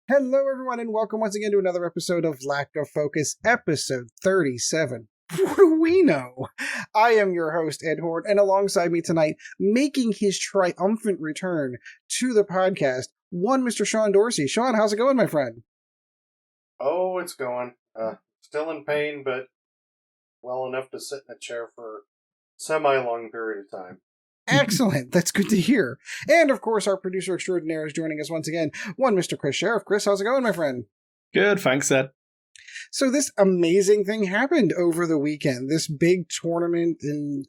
Hello, everyone, and welcome once again to another episode of Lack of Focus, episode 37. What do we know? I am your host, Ed Horde, and alongside me tonight, making his triumphant return to the podcast, one Mr. Sean Dorsey. Sean, how's it going, my friend? Oh, it's going. Still in pain, but well enough to sit in a chair for a semi-long period of time. Excellent. That's good to hear. And, of course, our producer extraordinaire is joining us once again, one Mr. Chris Sheriff. Chris, how's it going, my friend? Good, thanks, Ed. So this amazing thing happened over the weekend. This big tournament in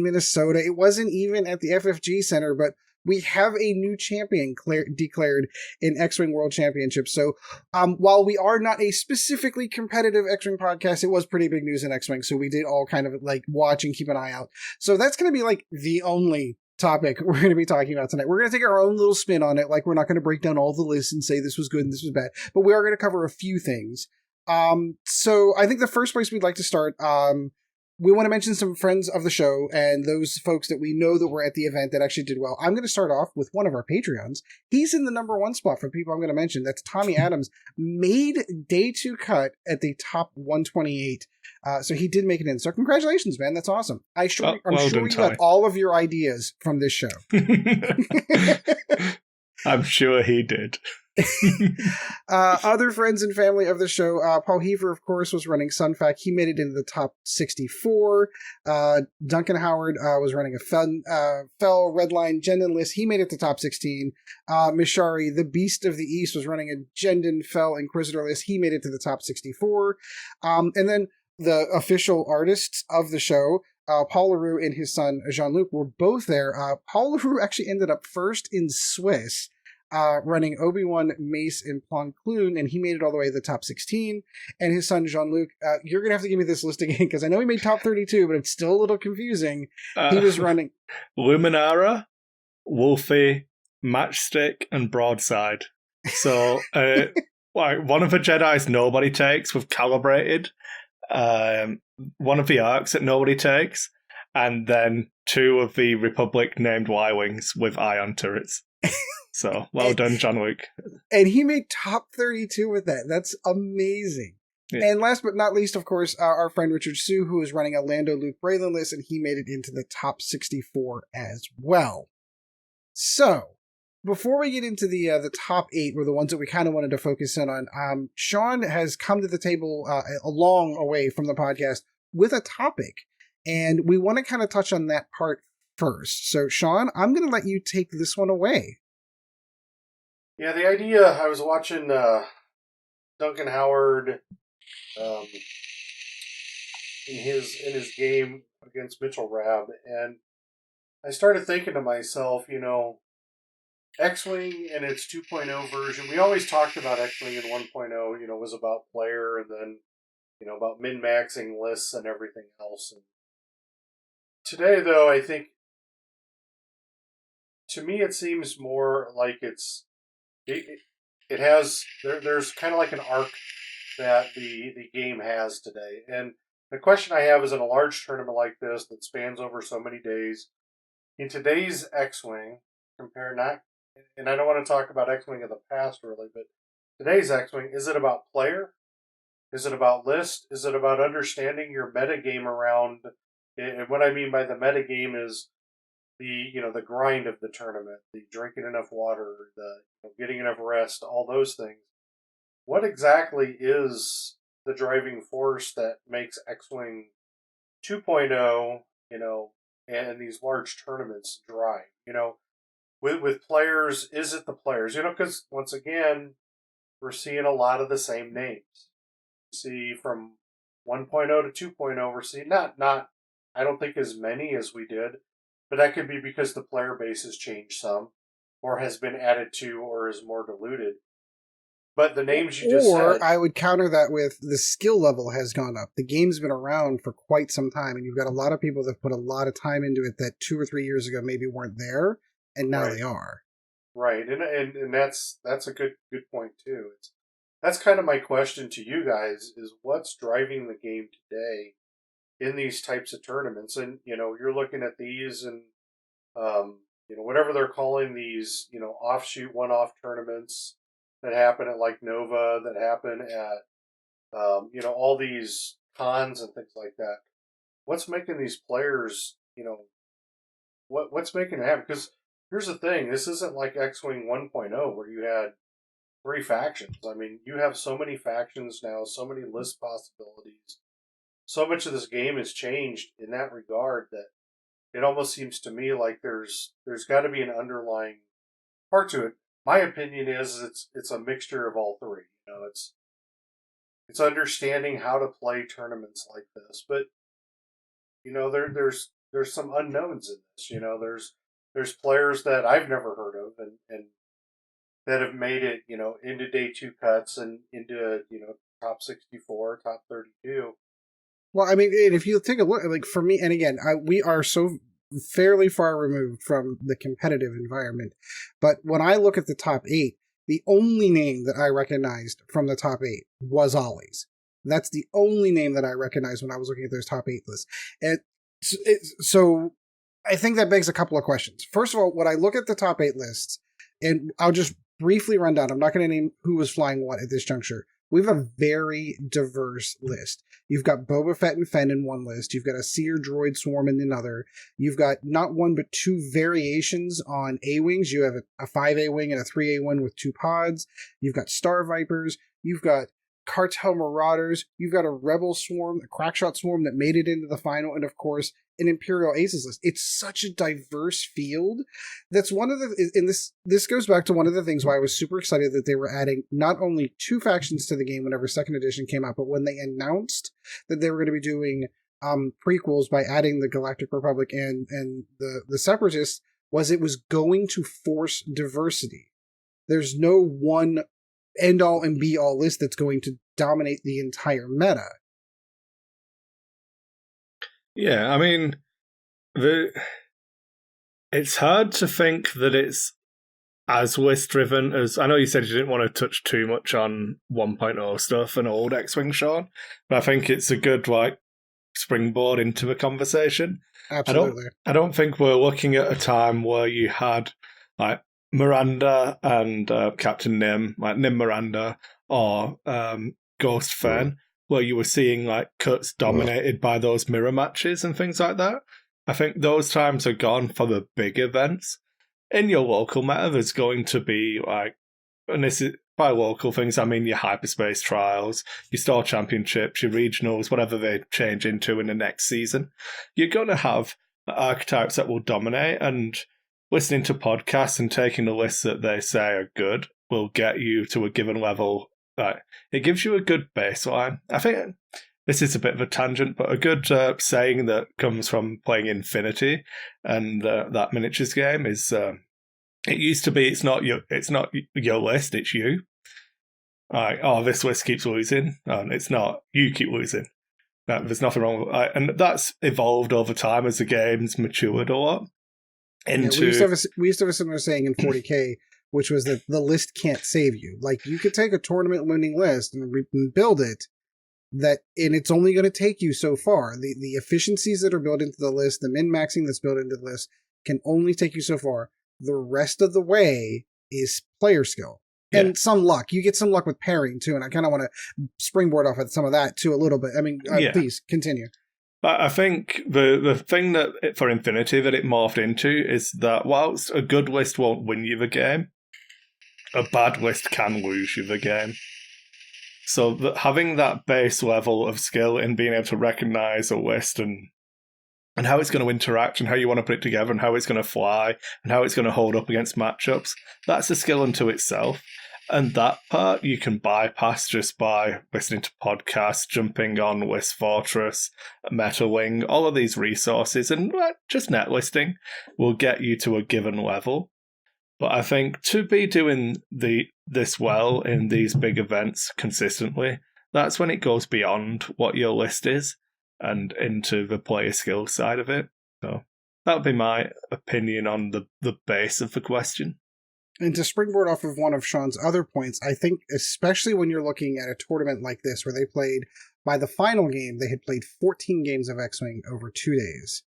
Minnesota. It wasn't even at the FFG Center, but we have a new champion declared in X-Wing World Championship. So while we are not a specifically competitive X-Wing podcast, it was pretty big news in X-Wing. So we did all kind of like watch and keep an eye out. So that's going to be like the only topic we're going to be talking about tonight. We're going to take our own little spin on it. Like, we're not going to break down all the lists and say this was good and this was bad, but we are going to cover a few things. So I think the first place we'd like to start, we want to mention some friends of the show and those folks that we know that were at the event that actually did well. I'm going to start off with one of our Patreons. He's in the number one spot for people I'm going to mention. That's Tommy Adams. Made day 2 cut at the top 128. So he did make it in. So congratulations, man. That's awesome. I'm sure you got all of your ideas from this show. I'm sure he did. Other friends and family of the show, Paul Heaver, of course, was running Sunfac. He made it into the top 64. Duncan Howard was running a Fell Redline Jendon list. He made it to top 16. Mishari, the Beast of the East, was running a Jendon Fell Inquisitor list. He made it to the top 64. And then the official artists of the show, Paul LaRue and his son Jean-Luc, were both there. Paul LaRue actually ended up first in Swiss, running Obi-Wan, Mace, and Plo Koon, and he made it all the way to the top 16. And his son Jean-Luc, you're going to have to give me this list again, because I know he made top 32, but it's still a little confusing. He was running Luminara, Wolfie, Matchstick, and Broadside. So one of the Jedi's nobody takes with Calibrated, one of the arcs that nobody takes, and then 2 of the Republic named Y-Wings with ion turrets. So, well done, Jean-Luc. And he made top 32 with that. That's amazing. Yeah. And last but not least, of course, our friend Richard Sue, who is running a Lando Luke Braylon list, and he made it into the top 64 as well. So, before we get into the top 8, were the ones that we kind of wanted to focus in on, Sean has come to the table a long way from the podcast with a topic, and we want to kind of touch on that part first. So, Sean, I'm going to let you take this one away. Yeah, the idea, I was watching Duncan Howard in his game against Mitchell Rabb, and I started thinking to myself, X-Wing in its 2.0 version, we always talked about X-Wing in 1.0, was about player, and then, about min-maxing lists and everything else. And today, though, I think, to me, it seems more like it has, there's kind of like an arc that the game has today. And the question I have is, in a large tournament like this that spans over so many days, in today's X-Wing, and I don't want to talk about X-Wing of the past really, but today's X-Wing, is it about player? Is it about list? Is it about understanding your metagame around, and what I mean by the metagame is the grind of the tournament, the drinking enough water, the getting enough rest, all those things. What exactly is the driving force that makes X-Wing 2.0, and these large tournaments drive? With players, is it the players? Because once again, we're seeing a lot of the same names. You see from 1.0 to 2.0, we're seeing not I don't think as many as we did, but that could be because the player base has changed some, or has been added to, or is more diluted. But the names you just said... Or I would counter that with the skill level has gone up. The game's been around for quite some time, and you've got a lot of people that put a lot of time into it that 2 or 3 years ago maybe weren't there, and now they are. Right, and that's a good point, too. That's kind of my question to you guys, is what's driving the game today in these types of tournaments? And, you're looking at these and, whatever they're calling these, offshoot one-off tournaments, that happen at like Nova, that happen at all these cons and things like that. What's making these players, what's making it happen? Because here's the thing: this isn't like X-Wing 1.0 where you had 3 factions. I mean, you have so many factions now, so many list possibilities. So much of this game has changed in that regard that it almost seems to me like there's got to be an underlying part to it. My opinion is it's a mixture of all three. It's understanding how to play tournaments like this, but there's some unknowns in this. There's players that I've never heard of and that have made it into day 2 cuts and into top 64, top 32. Well, I mean, if you take a look, like for me, and again, we are so fairly far removed from the competitive environment, but when I look at the top 8, the only name that I recognized from the top 8 was Ollie's. That's the only name that I recognized when I was looking at those top 8 lists. And so I think that begs a couple of questions. First of all, when I look at the top 8 lists, and I'll just briefly run down, I'm not going to name who was flying what at this juncture. We have a very diverse list. You've got Boba Fett and Fenn in one list. You've got a Seer droid swarm in another. You've got not one but 2 variations on A-Wings. You have a 5 A-Wing and a 3 A-Wing with 2 pods. You've got Star Vipers. You've got Cartel Marauders. You've got a Rebel swarm, a Crackshot swarm that made it into the final, and of course, an Imperial Aces list. It's such a diverse field. That's one of the, and this goes back to one of the things why I was super excited that they were adding not only 2 factions to the game whenever 2nd edition came out, but when they announced that they were going to be doing prequels by adding the Galactic Republic and the Separatists, was it was going to force diversity. There's no one end all and be all list that's going to dominate the entire meta. Yeah, I mean, it's hard to think that it's as list driven as, I know you said you didn't want to touch too much on 1.0 stuff and old X-Wing, Sean, but I think it's a good springboard into the conversation. Absolutely. I don't think we're looking at a time where you had Miranda and Captain Nim, Nim Miranda, or Ghost Fenn, where you were seeing cuts dominated by those mirror matches and things like that. I think those times are gone for the big events. In your local meta, there's going to be and this is by local things, I mean your hyperspace trials, your store championships, your regionals, whatever they change into in the next season. You're going to have archetypes that will dominate, and listening to podcasts and taking the lists that they say are good will get you to a given level. It gives you a good baseline. I think this is a bit of a tangent, but a good saying that comes from playing Infinity and that miniatures game is it used to be it's not your list, it's you. This list keeps losing. It's not, you keep losing. There's nothing wrong with it. And that's evolved over time as the game's matured a lot. We used to have a similar saying in 40K, which was that the list can't save you. Like, you could take a tournament winning list and build it, and it's only going to take you so far. The efficiencies that are built into the list, the min-maxing that's built into the list, can only take you so far. The rest of the way is player skill. And some luck. You get some luck with pairing, too, and I kind of want to springboard off of some of that, too, a little bit. I mean, please, continue. But I think the thing that for Infinity that it morphed into is that whilst a good list won't win you the game, a bad list can lose you the game. So having that base level of skill in being able to recognize a list and how it's going to interact and how you want to put it together and how it's going to fly and how it's going to hold up against matchups, that's a skill unto itself. And that part you can bypass just by listening to podcasts, jumping on List Fortress, MetaWing, all of these resources, and just net listing will get you to a given level. But I think to be doing this well in these big events consistently, that's when it goes beyond what your list is and into the player skill side of it. So that would be my opinion on the base of the question. And to springboard off of one of Sean's other points, I think especially when you're looking at a tournament like this where they played, by the final game, they had played 14 games of X-Wing over 2 days.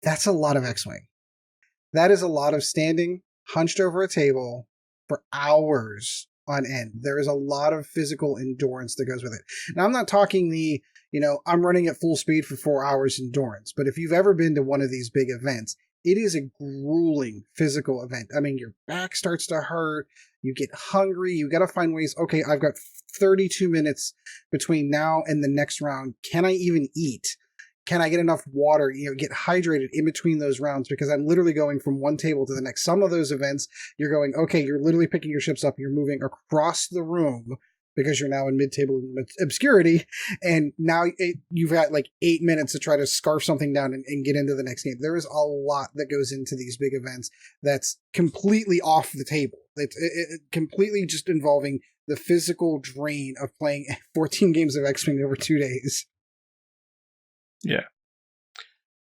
That's a lot of X-Wing. That is a lot of standing hunched over a table for hours on end. There is a lot of physical endurance that goes with it. Now, I'm not talking the, I'm running at full speed for 4 hours endurance, but if you've ever been to one of these big events, it is a grueling physical event. I mean, your back starts to hurt, you get hungry, you got to find ways, okay, I've got 32 minutes between now and the next round. Can I even eat? Can I get enough water, get hydrated in between those rounds? Because I'm literally going from one table to the next. Some of those events, you're going, okay, you're literally picking your ships up, you're moving across the room because you're now in mid-table obscurity, and now you've got like 8 minutes to try to scarf something down and get into the next game. There is a lot that goes into these big events that's completely off the table. It's completely just involving the physical drain of playing 14 games of X-Wing over 2 days. Yeah.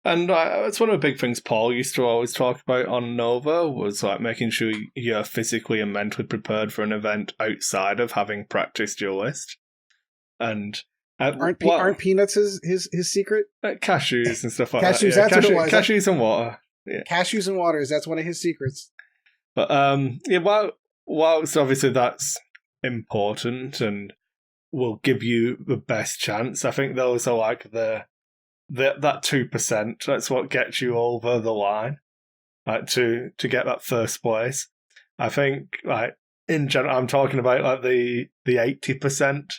And that's one of the big things Paul used to always talk about on Nova, was like making sure you're physically and mentally prepared for an event outside of having practiced your list. And aren't peanuts his secret? Cashews and stuff like cashews, that. Yeah, that's what it was. Cashews and water. Yeah. Cashews and waters, that's one of his secrets. But whilst obviously that's important and will give you the best chance, I think those are like that 2%, that's what gets you over the line, like to get that first place. I think, like, in general, I'm talking about like the 80%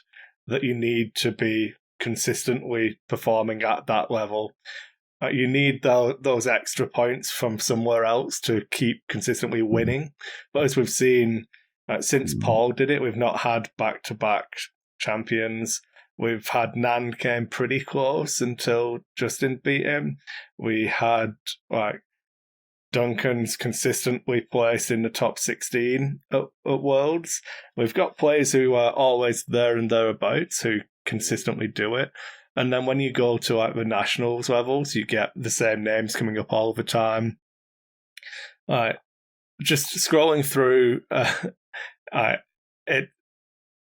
that you need to be consistently performing at that level. Like, you need those extra points from somewhere else to keep consistently winning. But as we've seen, since Paul did it, we've not had back-to-back champions. We've had Nan came pretty close until Justin beat him. We had Duncan's consistently placed in the top 16 at Worlds. We've got players who are always there and thereabouts who consistently do it. And then when you go to the nationals levels, you get the same names coming up all the time. Just scrolling through,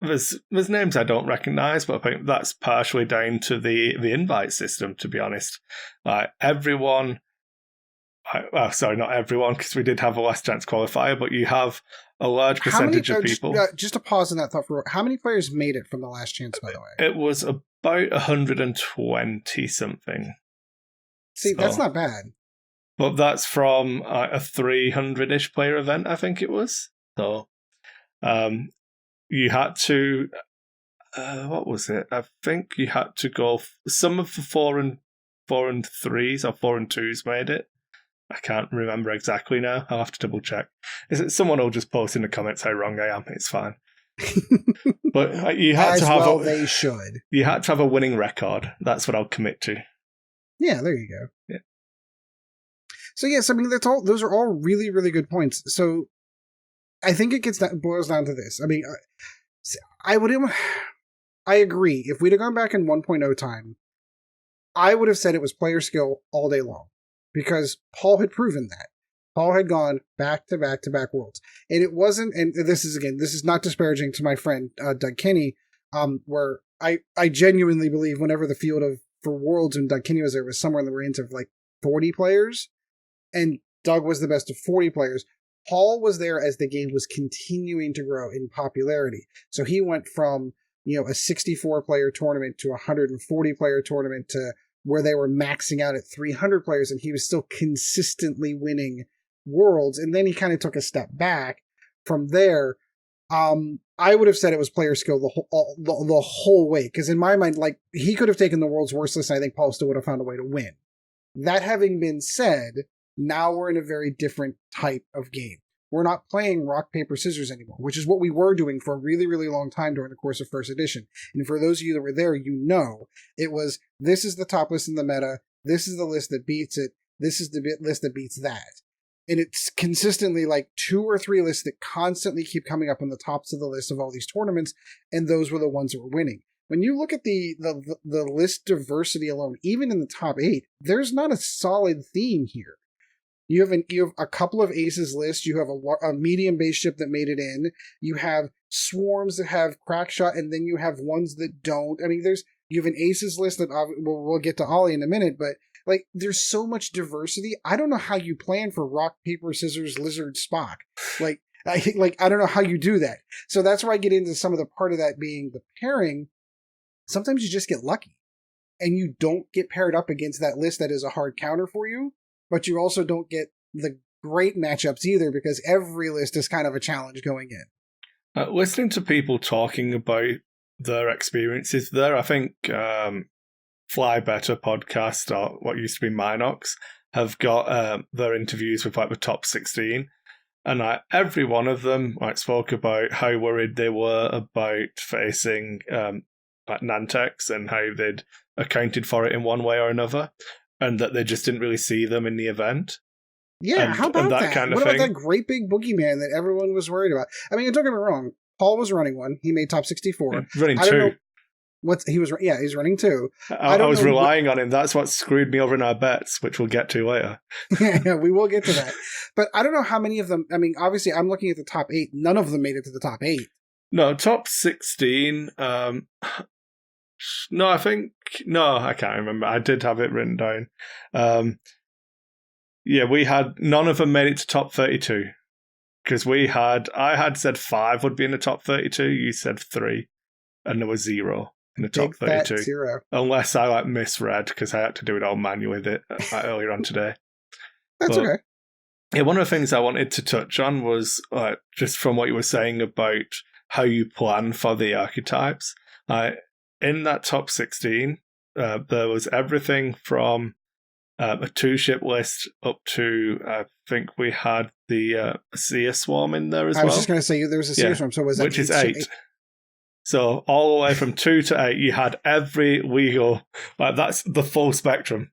There's names I don't recognise, but I think that's partially down to the invite system, to be honest. Everyone... sorry, not everyone, because we did have a last chance qualifier, but you have a large percentage of people... Just to pause on that thought for... How many players made it from the last chance, by the way? It was about 120-something. See, that's not bad. But that's from a 300-ish player event, I think it was. So... you had to, what was it? I think you had to go. Some of the 4 and 3s or 4 and 2s made it. I can't remember exactly now. I'll have to double check. Someone will just post in the comments how wrong I am. It's fine. But you had to have they should. You had to have a winning record. That's what I'll commit to. Yeah, there you go. Yeah. So yes, I mean those are all really, really good points. So I think it boils down to this. I mean, I agree. If we'd have gone back in 1.0 time, I would have said it was player skill all day long, because Paul had proven that. Paul had gone back to back to back worlds, and it wasn't. And this is not disparaging to my friend Doug Kinney, where I genuinely believe whenever the field for worlds when Doug Kinney was there was somewhere in the range of like 40 players, and Doug was the best of 40 players. Paul was there as the game was continuing to grow in popularity. So he went from, a 64-player tournament to a 140-player tournament to where they were maxing out at 300 players, and he was still consistently winning worlds. And then he kind of took a step back from there. I would have said it was player skill the whole way, because in my mind, like, he could have taken the world's worst list, and I think Paul still would have found a way to win. That having been said, now we're in a very different type of game. We're not playing rock, paper, scissors anymore, which is what we were doing for a really, really long time during the course of first edition. And for those of you that were there, it was, this is the top list in the meta, this is the list that beats it, this is the list that beats that. And it's consistently like 2 or 3 lists that constantly keep coming up on the tops of the list of all these tournaments, and those were the ones that were winning. When you look at the list diversity alone, even in the top 8, there's not a solid theme here. You have a couple of aces lists. You have a medium base ship that made it in. You have swarms that have crack shot, and then you have ones that don't. I mean, you have an aces list that we'll get to Ollie in a minute, but like, there's so much diversity. I don't know how you plan for rock, paper, scissors, lizard, Spock. Like, I don't know how you do that. So that's where I get into some of the part of that being the pairing. Sometimes you just get lucky and you don't get paired up against that list that is a hard counter for you, but you also don't get the great matchups either because every list is kind of a challenge going in. Listening to people talking about their experiences there, I think Fly Better podcast, or what used to be Minox, have got their interviews with like the top 16, and every one of them spoke about how worried they were about facing like Nantex and how they'd accounted for it in one way or another, and that they just didn't really see them in the event. Yeah, how about that? Kind of what thing? About that great big boogeyman that everyone was worried about? I mean, don't get me wrong. Paul was running one. He made top 64. Yeah, running two. He's running two. I was relying on him. That's what screwed me over in our bets, which we'll get to later. Yeah, we will get to that. But I don't know how many of them. I mean, obviously, I'm looking at the top 8. None of them made it to the top 8. No, top 16. No, I can't remember. I did have it written down. Yeah, we had none of them made it to top 32 because I had said 5 would be in the top 32. You said 3, and there was 0 in the top 32. Fat 0. Unless I misread because I had to do it all manually earlier on today. That's okay. Yeah, one of the things I wanted to touch on was just from what you were saying about how you plan for the archetypes. In that top 16, there was everything from a 2-ship list up to, I think we had the Seer Swarm in there as well. I was just going to say there was a Seer Swarm, so was that which is 8. So all the way from 2 to 8, you had every legal, that's the full spectrum.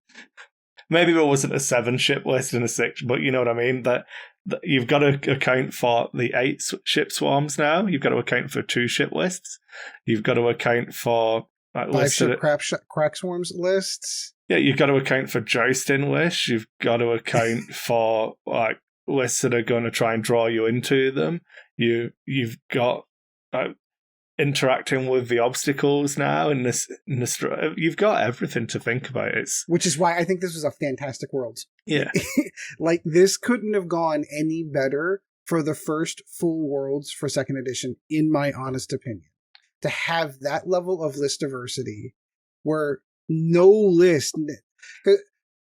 Maybe there wasn't a 7-ship list and a 6, but you know what I mean? That you've got to account for the 8-ship swarms now. You've got to account for 2-ship lists. You've got to account for 5-ship crack swarms lists. Yeah, you've got to account for jousting lists. You've got to account for lists that are going to try and draw you into them. You've got interacting with the obstacles now in this. You've got everything to think about. Which is why I think this was a fantastic world. Yeah, like this couldn't have gone any better for the first full worlds for 2nd edition, in my honest opinion. To have that level of list diversity, where no list.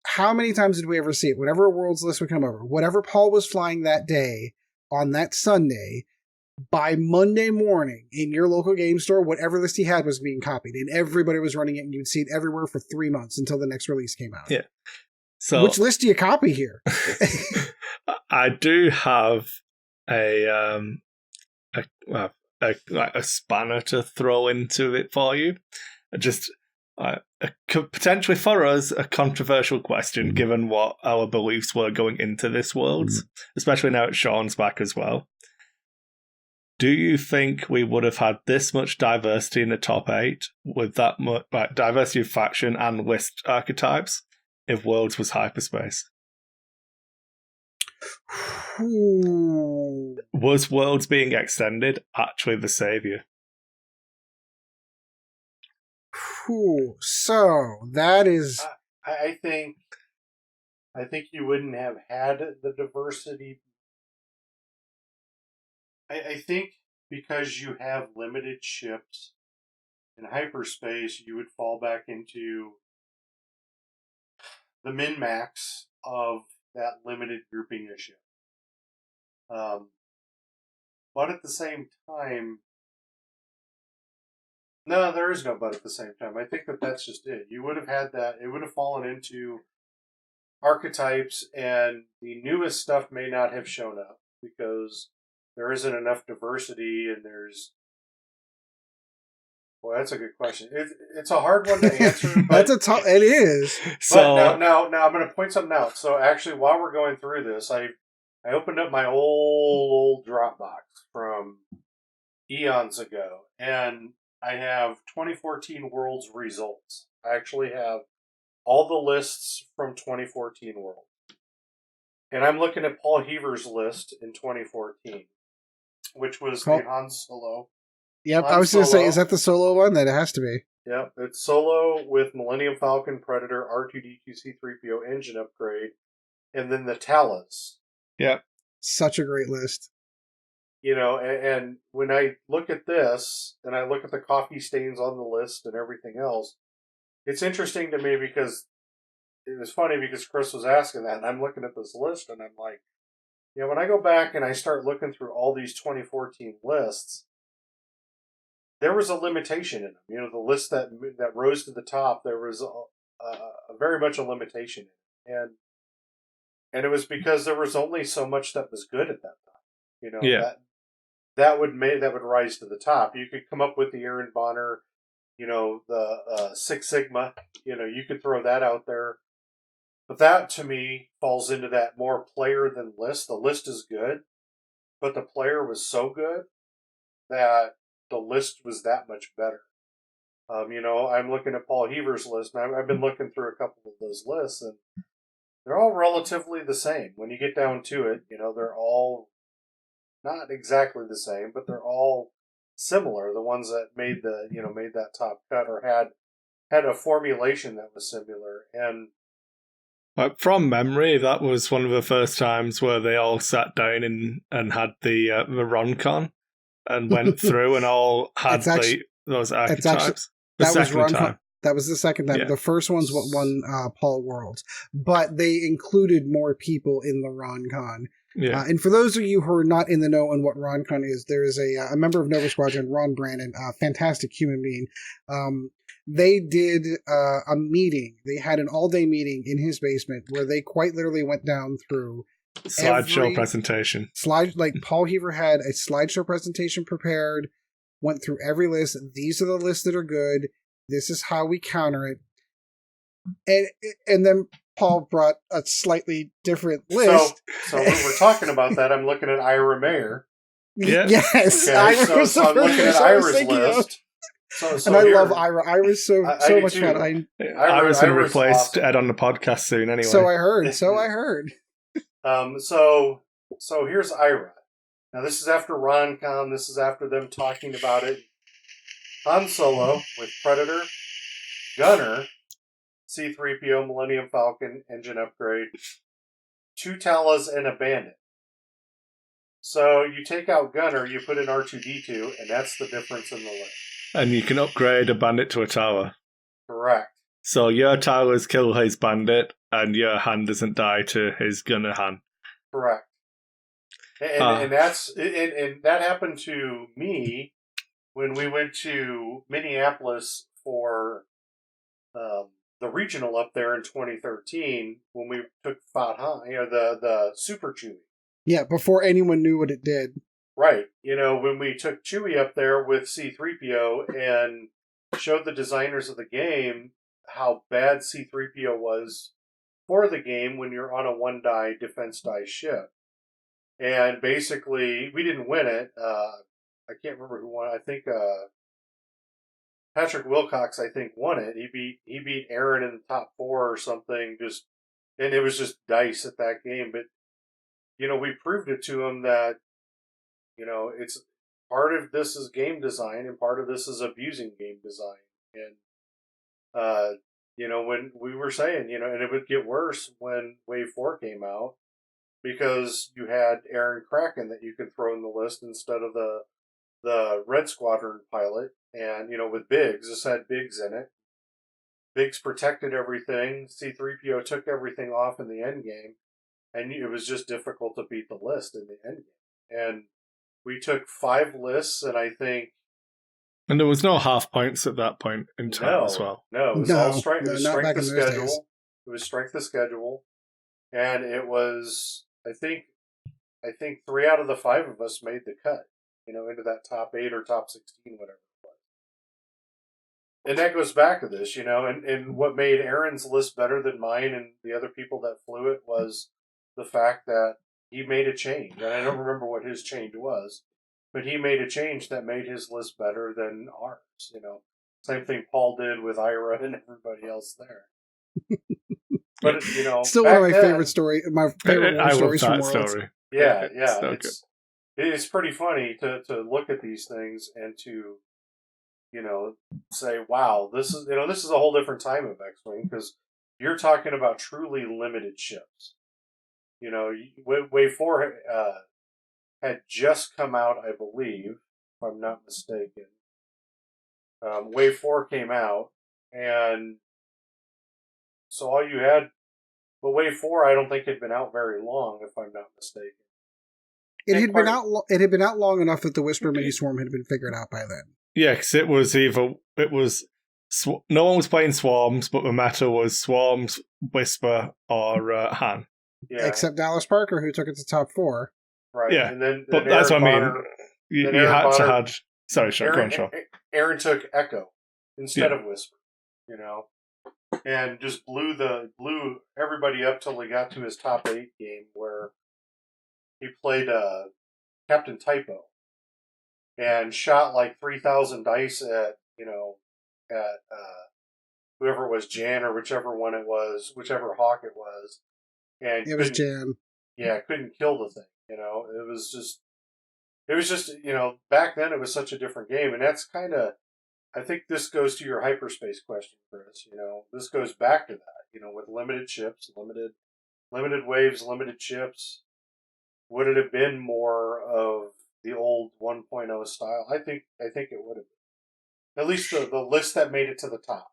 How many times did we ever see it? Whenever a world's list would come over, whatever Paul was flying that day on that Sunday, by Monday morning in your local game store, whatever list he had was being copied, and everybody was running it, and you'd see it everywhere for 3 months until the next release came out. Yeah. So which list do you copy here? I do have a spanner to throw into it for you. Just potentially for us a controversial question, given what our beliefs were going into this world, especially now that Sean's back as well. Do you think we would have had this much diversity in the top 8 with that much diversity of faction and list archetypes if Worlds was hyperspace? Was Worlds being extended actually the savior? So that is. I think you wouldn't have had the diversity. I think because you have limited ships in hyperspace, you would fall back into the min-max of that limited grouping of ships. But at the same time, no, there is no but at the same time. I think that's just it. You would have had that. It would have fallen into archetypes, and the newest stuff may not have shown up because there isn't enough diversity, and there's... Well, that's a good question. It's a hard one to answer. But, it is. So now I'm going to point something out. So actually, while we're going through this, I opened up my old Dropbox from eons ago, and I have 2014 Worlds results. I actually have all the lists from 2014 Worlds. And I'm looking at Paul Heaver's list in 2014, which was the Han Solo. Yep, I was going to say, is that the Solo one? That it has to be. Yep, it's Solo with Millennium Falcon, Predator, R2-D2, C-3PO engine upgrade, and then the Talas. Yep. Such a great list. and when I look at this and I look at the coffee stains on the list and everything else, it's interesting to me because it was funny because Chris was asking that, and I'm looking at this list and I'm like, when I go back and I start looking through all these 2014 lists, there was a limitation in them. The list that rose to the top, there was a very much a limitation in it. And it was because there was only so much that was good at that time. Yeah. That would rise to the top. You could come up with the Aaron Bonner, the Six Sigma. You could throw that out there. But that, to me, falls into that more player than list. The list is good, but the player was so good that the list was that much better. I'm looking at Paul Heaver's list, and I've been looking through a couple of those lists, and they're all relatively the same. When you get down to it, they're all not exactly the same, but they're all similar. The ones that made that top cut or had a formulation that was similar. And from memory, that was one of the first times where they all sat down and had the RonCon and went through and all had those archetypes. That was the second time. Yeah. The first one's what won Paul Worlds, but they included more people in the RonCon. Yeah. And for those of you who are not in the know on what RonCon is, there is a member of Nova Squadron, Ron Brandon, a fantastic human being. They did a meeting. They had an all-day meeting in his basement where they quite literally went down through slideshow presentation. Paul Heaver had a slideshow presentation prepared, went through every list. These are the lists that are good. This is how we counter it. And then Paul brought a slightly different list. So when we're talking about that, I'm looking at Ira Mayer. Yeah. Yes. Okay, I'm looking at Ira's list. And I love Ira. Ira's so much fun. Ira's going to replace awesome. Ed on the podcast soon anyway. So I heard. So here's Ira. Now this is after RonCon. This is after them talking about it. Han Solo with Predator, Gunner, C-3PO, Millennium Falcon, engine upgrade, 2 Talas, and a Bandit. So you take out Gunner, you put in R2-D2, and that's the difference in the list. And you can upgrade a Bandit to a Tala. Correct. So your Talas kill his Bandit, and your Han doesn't die to his Gunner Han. Correct. And that happened to me when we went to Minneapolis for the regional up there in 2013 when we took Fat Han, the Super Chewie. Yeah, before anyone knew what it did. Right. When we took Chewie up there with C-3PO and showed the designers of the game how bad C-3PO was for the game when you're on a 1-die defense die ship. And basically, we didn't win it. I can't remember who won. I think Patrick Wilcox, won it. He beat Aaron in the top 4 or something. And it was just dice at that game. But we proved it to him that it's part of this is game design and part of this is abusing game design. And when we were saying and it would get worse when Wave 4 came out. Because you had Aaron Kraken that you could throw in the list instead of the Red Squadron pilot. And, with Biggs, this had Biggs in it. Biggs protected everything. C-3PO took everything off in the end game. And it was just difficult to beat the list in the end game. And we took 5 lists, and I think... And there was no half points at that point in time as well. No, it was all strength. It was strength of schedule. It was strength of schedule. And it was... I think 3 out of the 5 of us made the cut, into that top 8 or top 16, whatever it was. And that goes back to this, and what made Aaron's list better than mine and the other people that flew it was the fact that he made a change. And I don't remember what his change was, but he made a change that made his list better than ours, Same thing Paul did with Ira and everybody else there. But still one of my favorite stories. My favorite stories from Worlds. Story. Yeah. It's pretty funny to look at these things and to say, wow, this is a whole different time of X-Wing because you're talking about truly limited ships. Wave 4 had just come out, I believe, if I'm not mistaken. Wave 4 came out, and so all you had, but Wave 4 I don't think had been out very long, if I'm not mistaken. It had been out. It had been out long enough that the Whisper Mini Swarm had been figured out by then. Yeah, because it was no one was playing Swarms, but the meta was Swarms, Whisper, or Han. Yeah. Except Dallas Parker, who took it to top 4. Right. Yeah, and then but that's Aaron what I mean. Bonner, You had to have. Sorry, Sean, go on, Aaron, Sean. Aaron took Echo instead of Whisper, and just blew everybody up till he got to his top 8 game where he played Captain Typo and shot like 3,000 dice at whoever it was, Jan or whichever one it was, whichever hawk it was, and it was Jan. Yeah, couldn't kill the thing. It was just back then it was such a different game, and that's kind of, I think this goes to your hyperspace question, Chris. This goes back to that. With limited ships, limited waves, limited ships. Would it have been more of the old 1.0 style? I think it would have been. At least the list that made it to the top.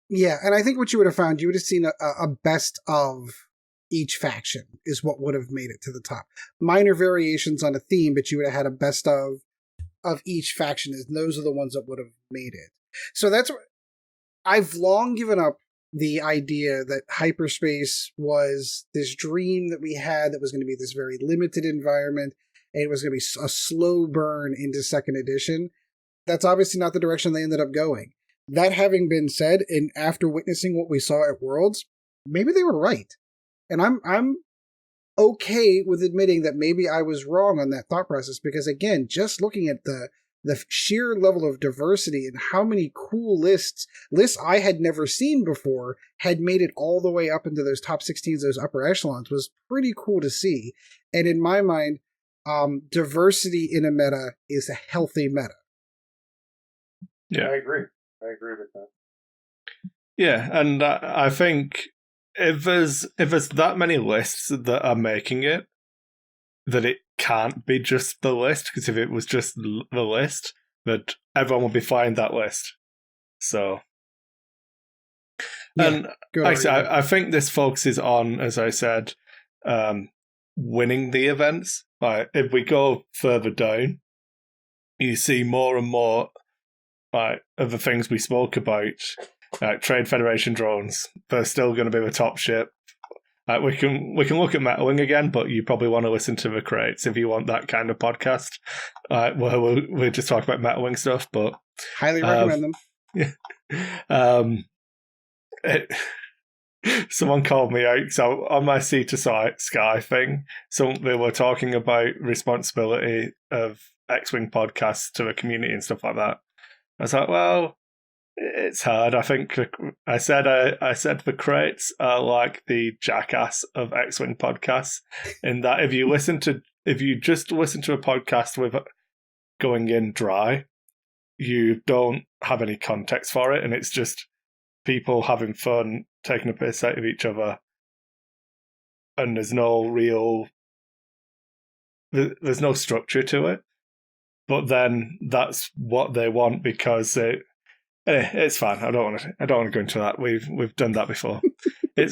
Yeah, and I think what you would have found, you would have seen a best of each faction is what would have made it to the top. Minor variations on a theme, but you would have had a best of each faction, and those are the ones that would have made it. So that's what I've long given up the idea that hyperspace was this dream that we had that was going to be this very limited environment, and it was going to be a slow burn into second edition. That's obviously not the direction they ended up going. That having been said, and after witnessing what we saw at Worlds, maybe they were right. And I'm okay with admitting that maybe I was wrong on that thought process, because again, just looking at the sheer level of diversity and how many cool lists I had never seen before had made it all the way up into those top 16s, those upper echelons, was pretty cool to see. And in my mind, diversity in a meta is a healthy meta. Yeah, I agree with that. Yeah, and I think if there's that many lists that are making it, that it can't be just the list, because if it was just the list, that everyone would be flying that list. So, Yeah, and I think this focuses on, as I said, winning the events. Like, if we go further down, you see more and more of the things we spoke about, like Trade Federation drones. They're still going to be the top ship. We can look at Metalwing again, but you probably want to listen to the crates if you want that kind of podcast where we'll just talk about Metalwing stuff. But highly recommend them. Someone called me out, so on my Sea to Sky thing, they were talking about responsibility of X-Wing podcasts to the community and stuff like that. I was like, well, it's hard. I think I said the crates are like the Jackass of X-Wing podcasts, in that if you just listen to a podcast with going in dry, you don't have any context for it, and it's just people having fun, taking a piss out of each other, and there's no structure to it. But then that's what they want, because it's fine. I don't want to go into that. We've done that before. I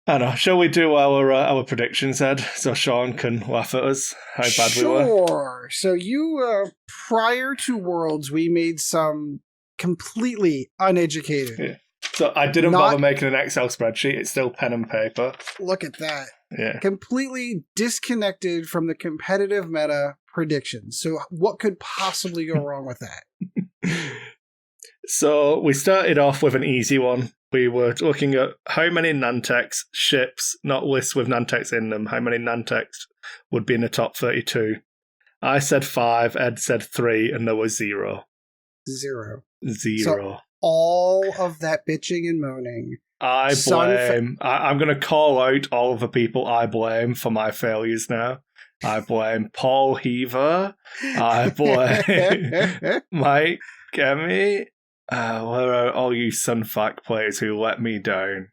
don't know. Shall we do our predictions, Ed, so Sean can laugh at us how bad we were? Sure. So you prior to Worlds, we made some completely uneducated. Yeah. So I didn't bother making an Excel spreadsheet. It's still pen and paper. Look at that. Yeah. Completely disconnected from the competitive meta predictions. So what could possibly go wrong with that? So we started off with an easy one. We were looking at how many Nantex ships, not lists with Nantex in them, how many Nantex would be in the top 32. I said 5, Ed said 3, and there was 0. Zero. So all of that bitching and moaning. I blame. I'm going to call out all of the people I blame for my failures now. I blame Paul Heaver. I blame Mike Gemmy. Where are all you Sunfac players who let me down?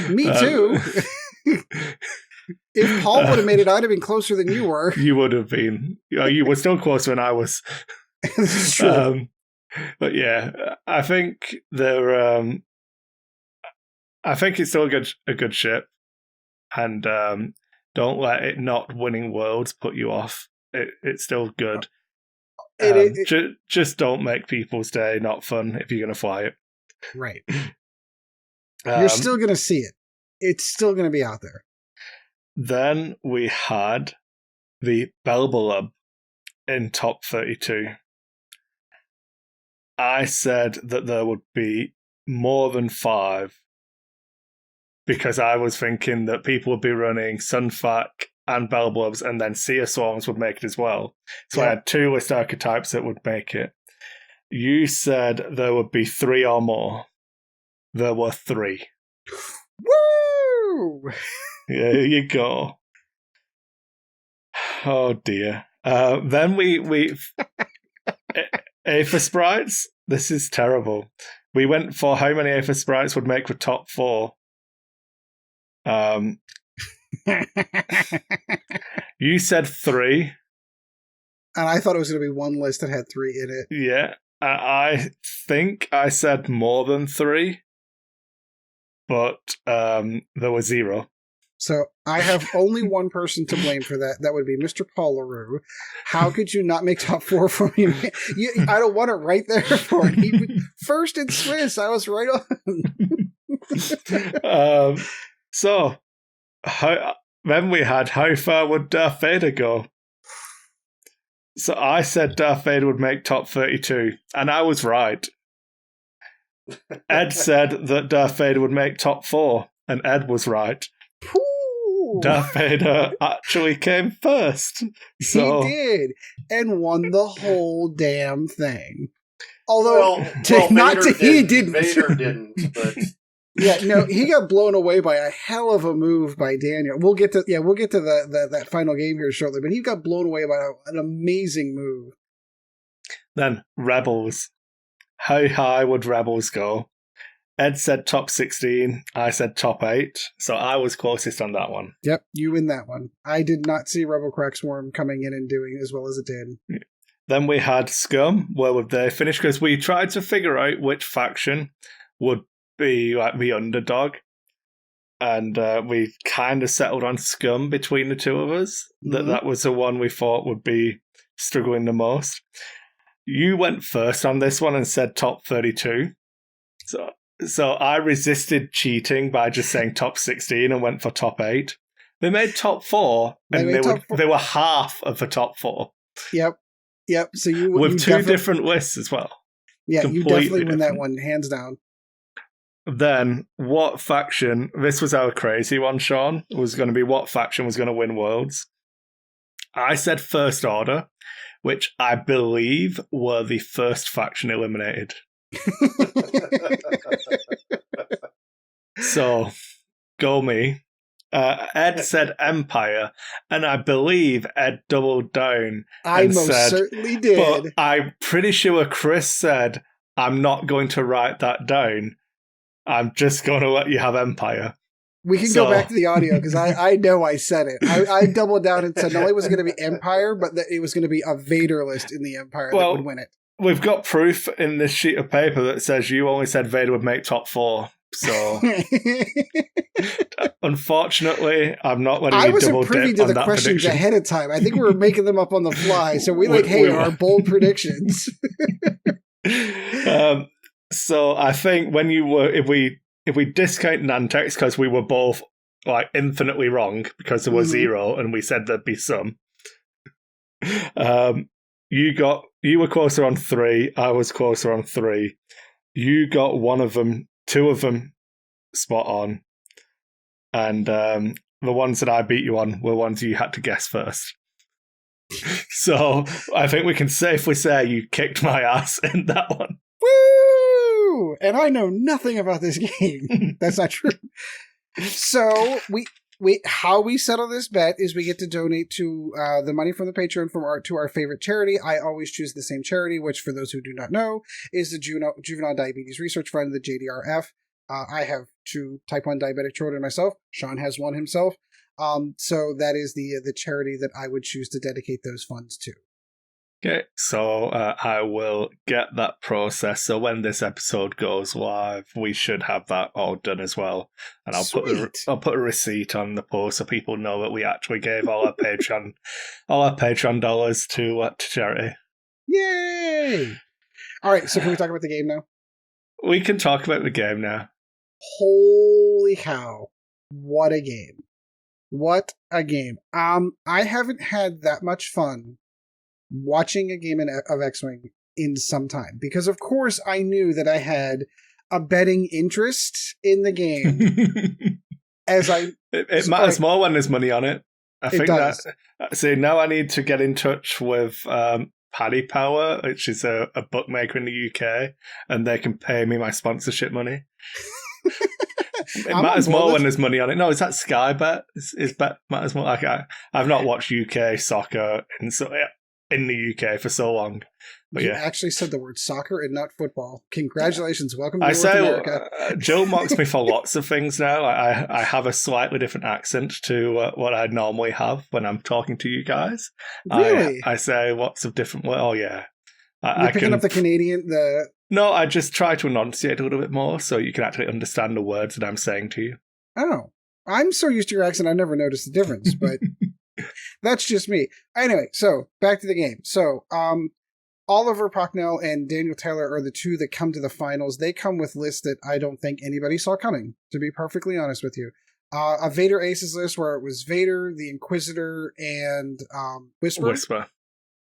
Me too. If Paul would have made it, I'd have been closer than you were. You would have been. You were still closer than I was. This is true. But yeah, I think they're. I think it's still a good ship, and don't let it not winning worlds put you off. It's still good. Just don't make people's day not fun if you're going to fly it. Right. You're still going to see it. It's still going to be out there. Then we had the Belbelub in top 32. I said that there would be more than 5 because I was thinking that people would be running Sunfac and Belbelubs, and then Seer Swarms would make it as well. So I had 2 list archetypes that would make it. You said there would be 3 or more. There were 3. Woo! There you go. Oh dear. Then we Aether Sprites. This is terrible. We went for how many Aether Sprites would make the top 4. You said 3. And I thought it was going to be one list that had 3 in it. Yeah. I think I said more than 3. But there was 0. So I have only one person to blame for that. That would be Mr. Paul LaRue. How could you not make top 4 for me? I don't want it right there for it. First in Swiss, I was right on. So, then we had how far would Darth Vader go? So I said Darth Vader would make top 32, and I was right. Ed said that Darth Vader would make top 4, and Ed was right. Ooh. Darth Vader actually came first. So. He did, and won the whole damn thing. Although, he didn't. Vader didn't, but... Yeah, no, he got blown away by a hell of a move by Daniel. We'll get to that final game here shortly, but he got blown away by an amazing move. Then Rebels. How high would Rebels go? Ed said top 16. I said top 8. So I was closest on that one. Yep, you win that one. I did not see Rebel Crack Swarm coming in and doing as well as it did. Yeah. Then we had Scum. Where would they finish? Because we tried to figure out which faction would be like the underdog, and we kind of settled on Scum between the two of us. Mm-hmm. That was the one we thought would be struggling the most. You went first on this one and said top 32. So I resisted cheating by just saying top 16 and went for top 8. They made top 4, and they were half of the top 4. Yep. So with 2 different lists as well. Yeah, completely you definitely win that different. one, hands down. Then, what faction, this was our crazy one, Sean, was going to be what faction was going to win Worlds. I said First Order, which I believe were the first faction eliminated. So, go me. Ed said Empire, and I believe Ed doubled down. I most certainly did. But I'm pretty sure Chris said, I'm not going to write that down. I'm just going to let you have Empire. We can go back to the audio, because I know I said it. I doubled down and said not only was it going to be Empire, but that it was going to be a Vader list in the Empire that would win it. We've got proof in this sheet of paper that says you only said Vader would make top 4. So, unfortunately, I'm not letting you double dip on that prediction. I wasn't privy to the questions ahead of time. I think we were making them up on the fly. So we our bold predictions. So I think when you were, if we discount Nantex because we were both like infinitely wrong because there was 0 and we said there'd be some. You were closer on 3. I was closer on 3. You got 2 of them spot on, and the ones that I beat you on were ones you had to guess first. So I think we can safely say you kicked my ass in that one. Woo! And I know nothing about this game. That's not true. So how we settle this bet is we get to donate to the money from the Patreon to our favorite charity. I always choose the same charity, which for those who do not know is the Juvenile Diabetes Research Fund, the JDRF. I have 2 type 1 diabetic children myself. Sean has 1 himself. So that is the charity that I would choose to dedicate those funds to. Okay, so I will get that process. So when this episode goes live, we should have that all done as well. And I'll put a receipt on the post so people know that we actually gave all our Patreon dollars to charity. Yay! All right, so can we talk about the game now? We can talk about the game now. Holy cow! What a game! What a game! I haven't had that much fun watching a game of X-Wing in some time, because of course I knew that I had a betting interest in the game. It matters more when there's money on it. I think does. See, now I need to get in touch with Paddy Power, which is a bookmaker in the UK, and they can pay me my sponsorship money. It matters more when there's money on it. No, is that Sky Bet? Is Bet matters more? Like I've not watched UK soccer in the UK for so long. But you yeah, actually said the word soccer and not football. Congratulations. Welcome to North America. Joe mocks me for lots of things now. I have a slightly different accent to what I normally have when I'm talking to you guys. Really? I say lots of different words. Oh, yeah. You're picking up the Canadian... No, I just try to enunciate a little bit more so you can actually understand the words that I'm saying to you. Oh. I'm so used to your accent, I never noticed the difference, but... That's just me. Anyway, so back to the game. So, Oliver Procknell and Daniel Taylor are the two that come to the finals. They come with lists that I don't think anybody saw coming, to be perfectly honest with you. A Vader Aces list where it was Vader, the Inquisitor, and Whisper.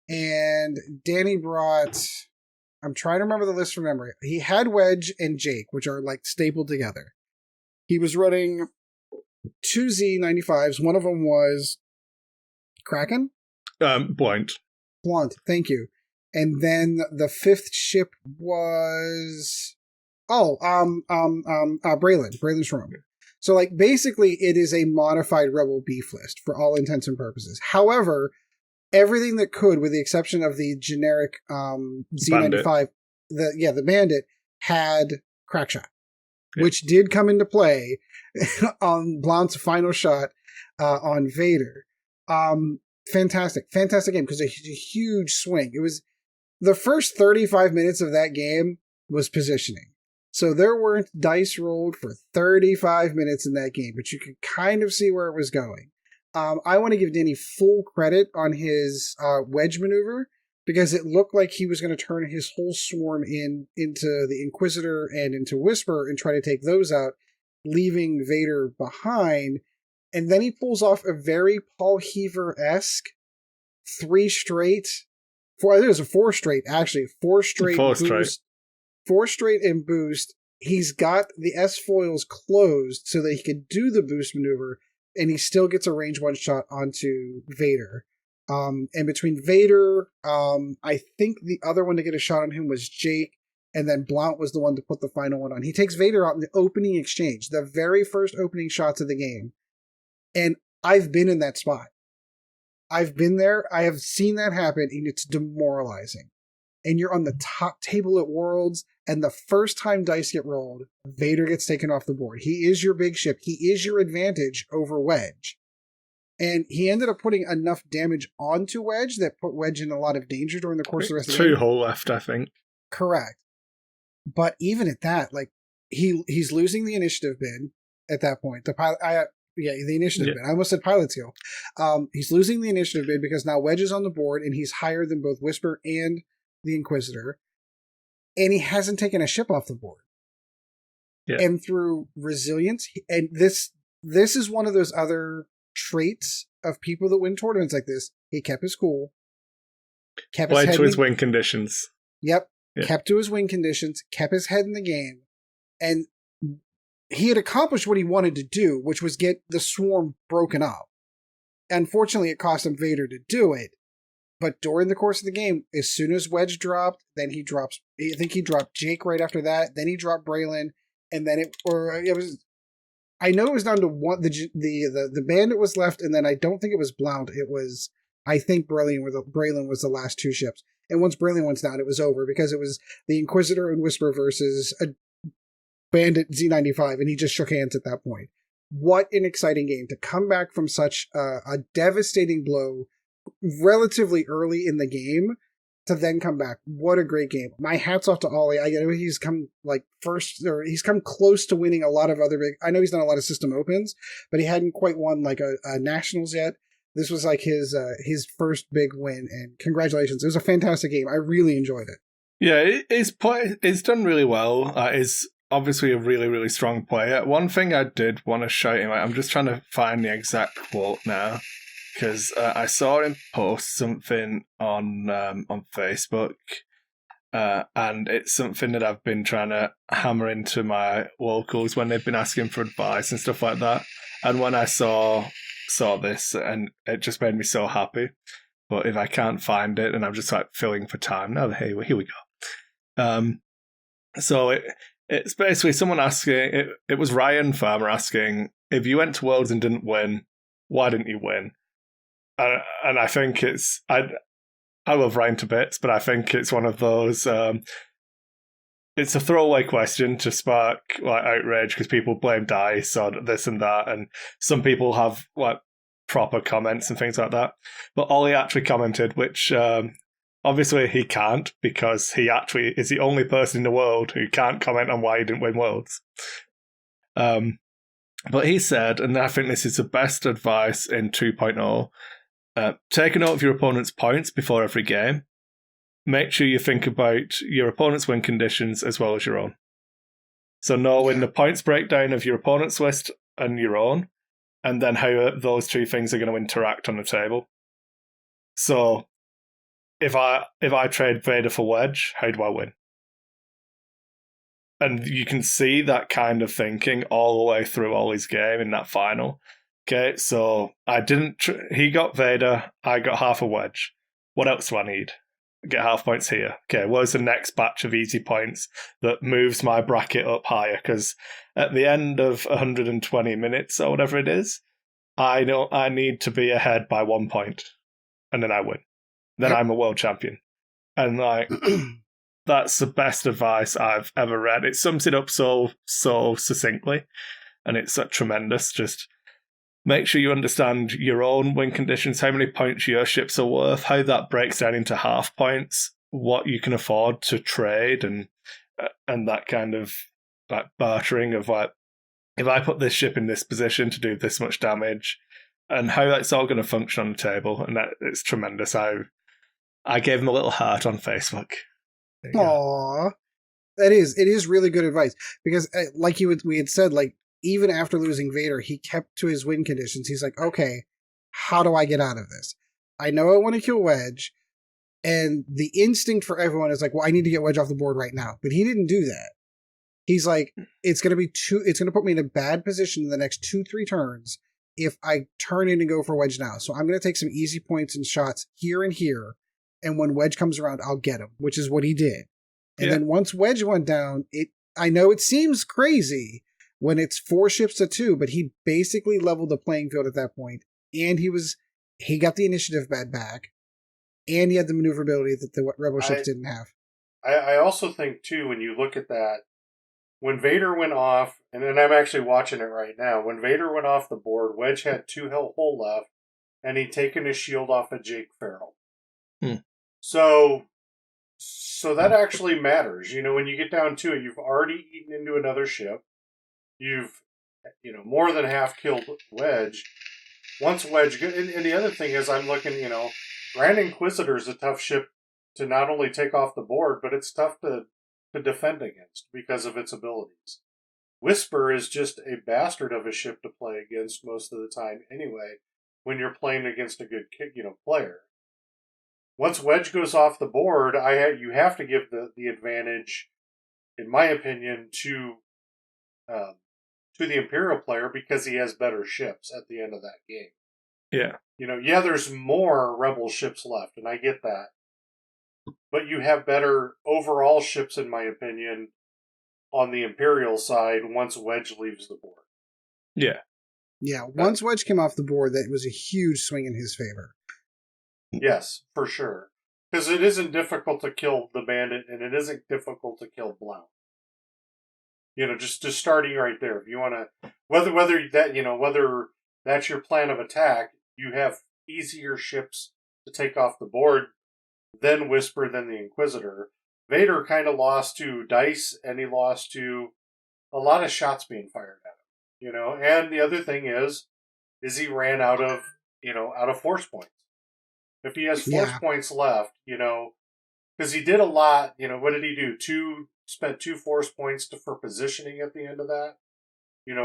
And Danny brought... I'm trying to remember the list from memory. He had Wedge and Jake, which are like stapled together. He was running 2 Z95s. One of them was Kraken? Blunt, thank you. And then the fifth ship was Braylon's Rome. So like basically it is a modified Rebel beef list for all intents and purposes. However, everything that could, with the exception of the generic Z95, the Bandit had Crackshot, which did come into play on Blount's final shot on Vader. Fantastic game, because it's a huge swing. It was the first 35 minutes of that game was positioning. So there weren't dice rolled for 35 minutes in that game, but you could kind of see where it was going. I want to give Danny full credit on his wedge maneuver, because it looked like he was going to turn his whole swarm into the Inquisitor and into Whisper and try to take those out, leaving Vader behind. And then he pulls off a very Paul Heaver-esque 4 straight, actually. 4 straight boost. 4 straight and boost. He's got the S-foils closed so that he could do the boost maneuver, and he still gets a range 1 shot onto Vader. And between Vader, I think the other one to get a shot on him was Jake, and then Blount was the one to put the final one on. He takes Vader out in the opening exchange, the very first opening shots of the game. And I've been in that spot. I've been there. I have seen that happen, and it's demoralizing. And you're on the top table at Worlds, and the first time dice get rolled, Vader gets taken off the board. He is your big ship. He is your advantage over Wedge. And he ended up putting enough damage onto Wedge that put Wedge in a lot of danger during the course of the rest of the game. 2 hull left, I think. Correct. But even at that, like, he's losing the initiative bid at that point. The initiative bid. I almost said pilot skill. He's losing the initiative bid because now Wedge is on the board, and he's higher than both Whisper and the Inquisitor. And he hasn't taken a ship off the board. Yeah. And through resilience, and this is one of those other traits of people that win tournaments like this. He kept his cool. Played to his win conditions. Yep. Kept to his win conditions, kept his head in the game, and he had accomplished what he wanted to do, which was get the swarm broken up. Unfortunately, it cost him Vader to do it. But during the course of the game, as soon as Wedge dropped, then he drops. I think he dropped Jake right after that. Then he dropped Braylon, and then it was. I know it was down to one. The Bandit was left, and then I don't think it was Blount. It was, I think, Braylon was the last 2 ships. And once Braylon went down, it was over, because it was the Inquisitor and Whisper versus a Bandit Z95, and he just shook hands at that point. what an exciting game to come back from such a devastating blow relatively early in the game to then come back. What a great game. My hat's off to Ollie. I know he's come first, or he's come close to winning a lot of other big, I know he's done a lot of system opens, but he hadn't quite won like a nationals yet. This was like his first big win, and congratulations. It was a fantastic game. I really enjoyed it. Yeah, it's done really well. It's obviously a really, really strong player. One thing I did want to shout him out, I'm just trying to find the exact quote now, because I saw him post something on Facebook, and it's something that I've been trying to hammer into my locals when they've been asking for advice and stuff like that. And when I saw this, and it just made me so happy. But if I can't find it, and I'm just like filling for time now, here we go. So it's basically someone asking. It was Ryan Farmer asking, if you went to Worlds and didn't win, why didn't you win? And I think I love Ryan to bits, but I think it's one of those. It's a throwaway question to spark like outrage because people blame dice or this and that, and some people have like proper comments and things like that. But Ollie actually commented, which obviously he can't, because he actually is the only person in the world who can't comment on why he didn't win Worlds. But he said, and I think this is the best advice in 2.0, take a note of your opponent's points before every game. Make sure you think about your opponent's win conditions as well as your own. So knowing the points breakdown of your opponent's list and your own, and then how those two things are going to interact on the table. So if I trade Vader for Wedge, how do I win? And you can see that kind of thinking all the way through Ollie's game in that final. Okay, so he got Vader, I got half a Wedge. What else do I need? Get half points here. Okay, where's the next batch of easy points that moves my bracket up higher? Because at the end of 120 minutes or whatever it is, I know I need to be ahead by 1 point, and then I win. Then I'm a world champion. And like that's the best advice I've ever read. It sums it up so succinctly, and it's tremendous. Just make sure you understand your own win conditions, how many points your ships are worth, how that breaks down into half points, what you can afford to trade, and that kind of like bartering of like, if I put this ship in this position to do this much damage, and how that's all going to function on the table. And that it's tremendous. I gave him a little heart on Facebook. Aww. It is really good advice, because like we had said, like, even after losing Vader, he kept to his win conditions. He's like, okay, how do I get out of this? I know I want to kill Wedge, and the instinct for everyone is like, well, I need to get Wedge off the board right now. But he didn't do that. He's like, it's going to put me in a bad position in the next 2-3 turns if I turn in and go for Wedge now. So I'm going to take some easy points and shots here and here, and when Wedge comes around, I'll get him, which is what he did. And then once Wedge went down, I know it seems crazy when it's 4 ships to 2, but he basically leveled the playing field at that point, and he got the initiative back, and he had the maneuverability that the Rebel ships didn't have. I also think, too, when you look at that, when Vader went off, and then I'm actually watching it right now, when Vader went off the board, Wedge had 2 hull left, and he'd taken his shield off of Jake Farrell. So that actually matters. You know, when you get down to it, you've already eaten into another ship. You've, more than half killed Wedge. Once Wedge, and the other thing is, I'm looking, Grand Inquisitor is a tough ship to not only take off the board, but it's tough to defend against because of its abilities. Whisper is just a bastard of a ship to play against most of the time anyway, when you're playing against a good player. Once Wedge goes off the board, you have to give the advantage, in my opinion, to the Imperial player, because he has better ships at the end of that game. Yeah. There's more Rebel ships left, and I get that. But you have better overall ships, in my opinion, on the Imperial side once Wedge leaves the board. Yeah. Yeah, once Wedge came off the board, that was a huge swing in his favor. Yes, for sure. Because it isn't difficult to kill the Bandit, and it isn't difficult to kill Blount. just starting right there. If you want to, whether that's your plan of attack, you have easier ships to take off the board than Whisper, than the Inquisitor. Vader kind of lost to dice, and he lost to a lot of shots being fired at him. And the other thing is he ran out of force points. If he has force points left, because he did a lot. What did he do? Spent 2 force points for positioning at the end of that.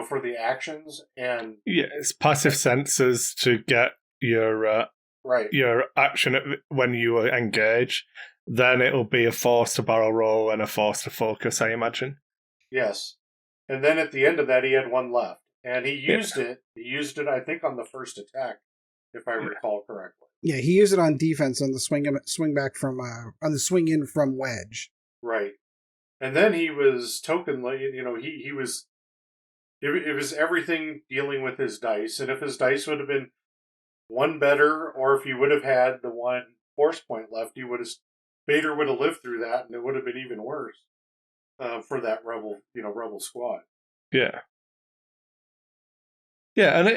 For the actions, and it's passive sensors to get your right, your action when you engage. Then it'll be a force to barrel roll and a force to focus, I imagine. Yes, and then at the end of that, he had 1 left, and he used it. He used it, I think, on the first attack, if I recall correctly. Yeah, he used it on defense on the swing back from on the swing in from Wedge. Right, and then he was he was. It was everything dealing with his dice, and if his dice would have been 1 better, or if he would have had the 1 force point left, Vader would have lived through that, and it would have been even worse for that rebel squad. Yeah, and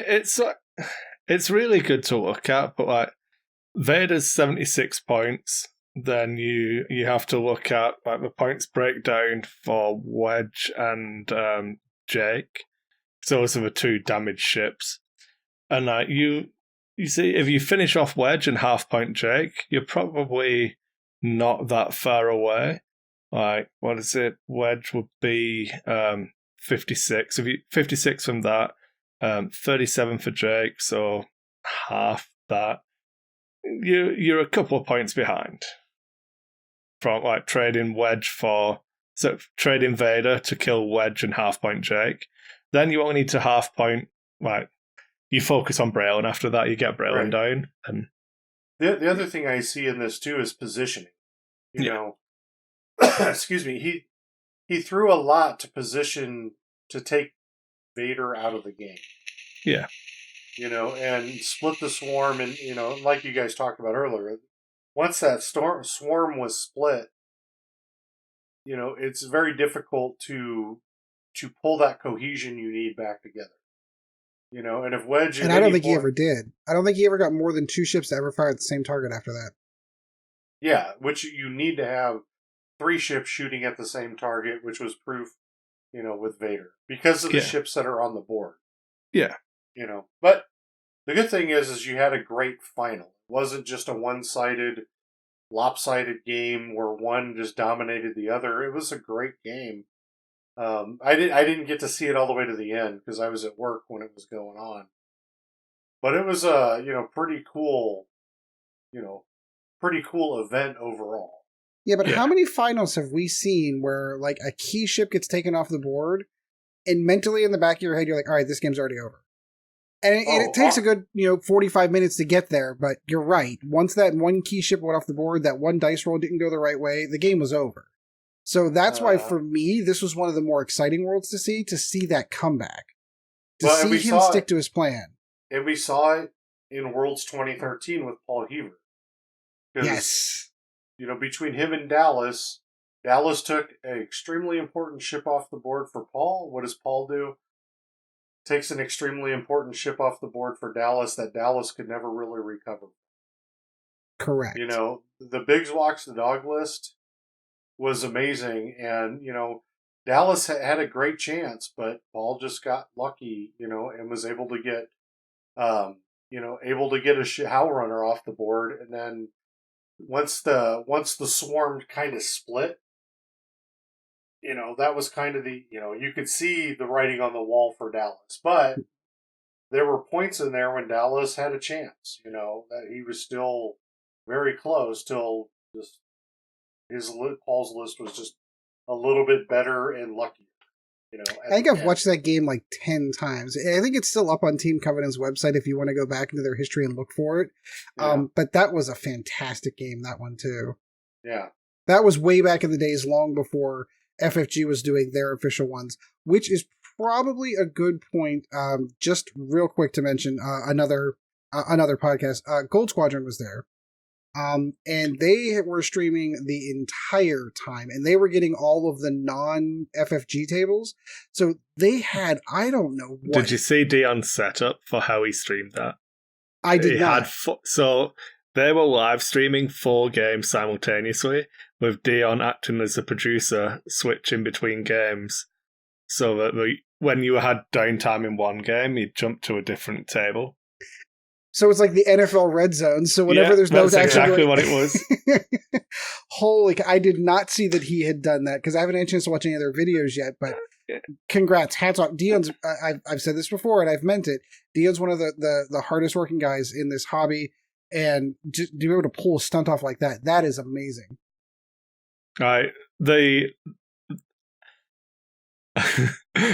it's really good to look at, but like Vader's 76 points. Then you have to look at like the points breakdown for Wedge and Jake. So those are the 2 damaged ships. And you see, if you finish off Wedge and half-point Jake, you're probably not that far away. Like, what is it? Wedge would be 56. If you 56 from that, 37 for Jake, so half that. You're a couple of points behind from like trading Vader to kill Wedge and half-point Jake. Then you only need to half-point, like, you focus on Braylon. After that, you get Braylon down. And the other thing I see in this, too, is positioning. Excuse me, he threw a lot to position to take Vader out of the game. Yeah. And split the swarm, and, like you guys talked about earlier, once that swarm was split, it's very difficult to pull that cohesion you need back together. And if Wedge... And I don't think he ever did. I don't think he ever got more than 2 ships to ever fire at the same target after that. Yeah, which you need to have 3 ships shooting at the same target, which was proof, with Vader. Because of the ships that are on the board. Yeah. But the good thing is you had a great final. It wasn't just a one-sided, lopsided game where one just dominated the other. It was a great game. I didn't get to see it all the way to the end because I was at work when it was going on. But it was a pretty cool event overall. Yeah, but how many finals have we seen where like a key ship gets taken off the board, and mentally in the back of your head you're like, all right, this game's already over. And it takes a good 45 minutes to get there, but you're right. Once that one key ship went off the board, that one dice roll didn't go the right way, the game was over. So that's why, for me, this was one of the more exciting worlds to see that comeback. To see him stick to his plan. And we saw it in Worlds 2013 with Paul Heaver. Yes. Between him and Dallas took an extremely important ship off the board for Paul. What does Paul do? Takes an extremely important ship off the board for Dallas that Dallas could never really recover. Correct. The Biggs Walks the Dog list was amazing, and Dallas had a great chance, but Paul just got lucky, and was able to get a Howl Runner off the board, and then once the swarm kind of split, that was kind of you could see the writing on the wall for Dallas, but there were points in there when Dallas had a chance, that he was still very close till just Paul's list was just a little bit better and luckier. I think I've watched that game like 10 times. I think it's still up on Team Covenant's website if you want to go back into their history and look for it. Yeah. But that was a fantastic game, that one too. Yeah. That was way back in the days, long before FFG was doing their official ones, which is probably a good point. Just real quick to mention another podcast. Gold Squadron was there. And they were streaming the entire time, and they were getting all of the non-FFG tables. So they had, I don't know what. Did you see Dion's setup for how he streamed that? I did not. So they were live streaming 4 games simultaneously, with Dion acting as a producer, switching between games, so that when you had downtime in one game, you'd jump to a different table. So it's like the NFL red zone. So whenever there's no that's exactly what it was. Holy, I did not see that he had done that because I haven't had a chance to watch any of their videos yet, but congrats, hats off. Dion's, I've said this before and I've meant it. Dion's one of the hardest working guys in this hobby, and to be able to pull a stunt off like that is amazing.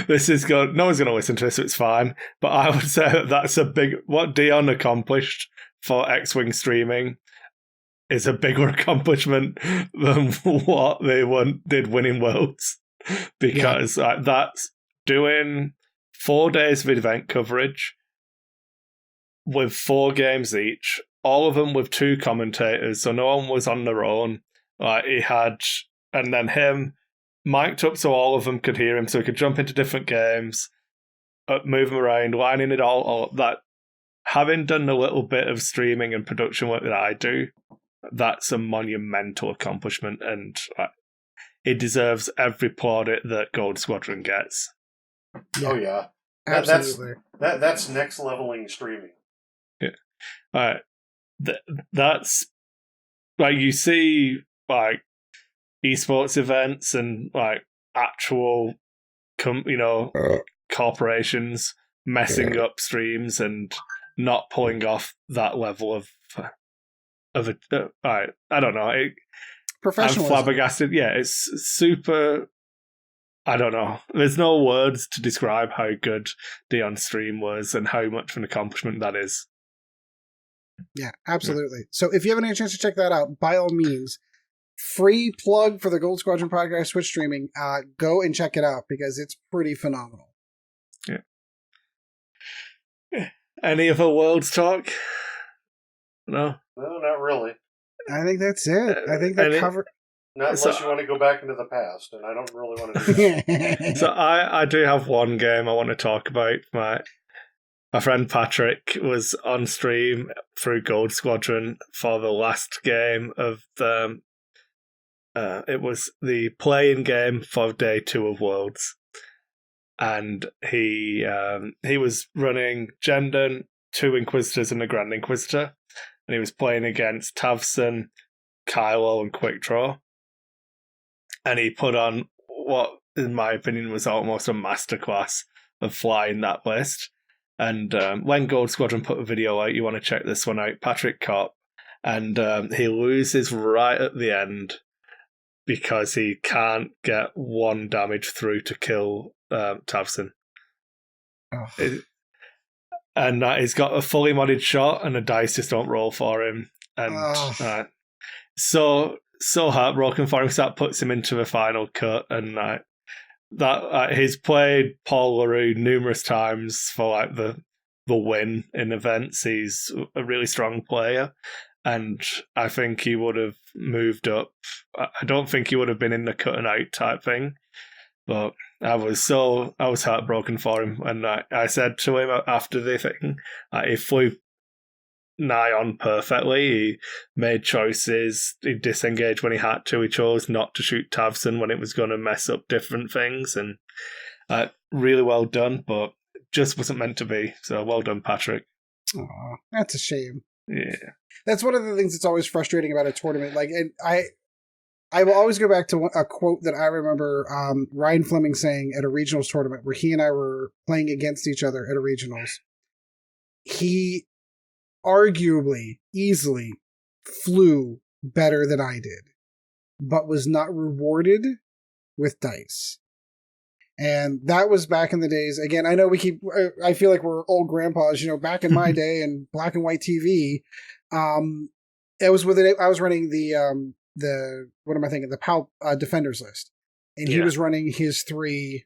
This is good. No one's going to listen to this, so it's fine. But I would say that's what Dion accomplished for X-Wing streaming is a bigger accomplishment than what they did winning Worlds. Because that's doing 4 days of event coverage with 4 games each, all of them with 2 commentators, so no one was on their own. He had, and then him mic'd up so all of them could hear him, so he could jump into different games, move them around, lining it all that. Having done a little bit of streaming and production work that I do, that's a monumental accomplishment, and it deserves every plaudit that Gold Squadron gets. Oh yeah, absolutely. That's next leveling streaming. Yeah, that's like you see like esports events and like actual, corporations messing up streams and not pulling off that level of I don't know. Professionalism. I'm flabbergasted. Yeah, it's super. I don't know. There's no words to describe how good Dion's stream was and how much of an accomplishment that is. Yeah, absolutely. So if you haven't had a chance to check that out, by all means, free plug for the Gold Squadron podcast Twitch streaming. Go and check it out because it's pretty phenomenal. Yeah. Any other worlds talk? No, not really. I think that's it. I think that covered. Not unless you want to go back into the past, and I don't really want to do that. So I do have one game I want to talk about. My friend Patrick was on stream through Gold Squadron for the last game of the. It was the playing game for day 2 of Worlds, and he was running Jendon, 2 Inquisitors, and a Grand Inquisitor, and he was playing against Tavson, Kylo, and Quick Draw. And he put on what, in my opinion, was almost a masterclass of flying that list. And when Gold Squadron put a video out, you want to check this one out, Patrick Kopp, and he loses right at the end because he can't get 1 damage through to kill Tavson. Oh. And he's got a fully modded shot, and the dice just don't roll for him. And so heartbroken for him, so that puts him into the final cut. And he's played Paul LaRue numerous times for like the win in events. He's a really strong player, and I think he would have moved up. I don't think he would have been in the cut and out type thing, but I was heartbroken for him. And I said to him after the thing, he flew nigh on perfectly. He made choices. He disengaged when he had to. He chose not to shoot Tavson when it was going to mess up different things, and really well done, but just wasn't meant to be. So well done, Patrick. Aw, that's a shame. Yeah, that's one of the things that's always frustrating about a tournament. Like, and I will always go back to a quote that I remember Ryan Fleming saying at a regionals tournament where he and I were playing against each other at a regionals. He arguably, easily flew better than I did, but was not rewarded with dice. And that was back in the days. Again, I know I feel like we're old grandpas, back in my day and black and white TV. It was I was running the what am I thinking? The PAL Defenders list. And he was running his 3,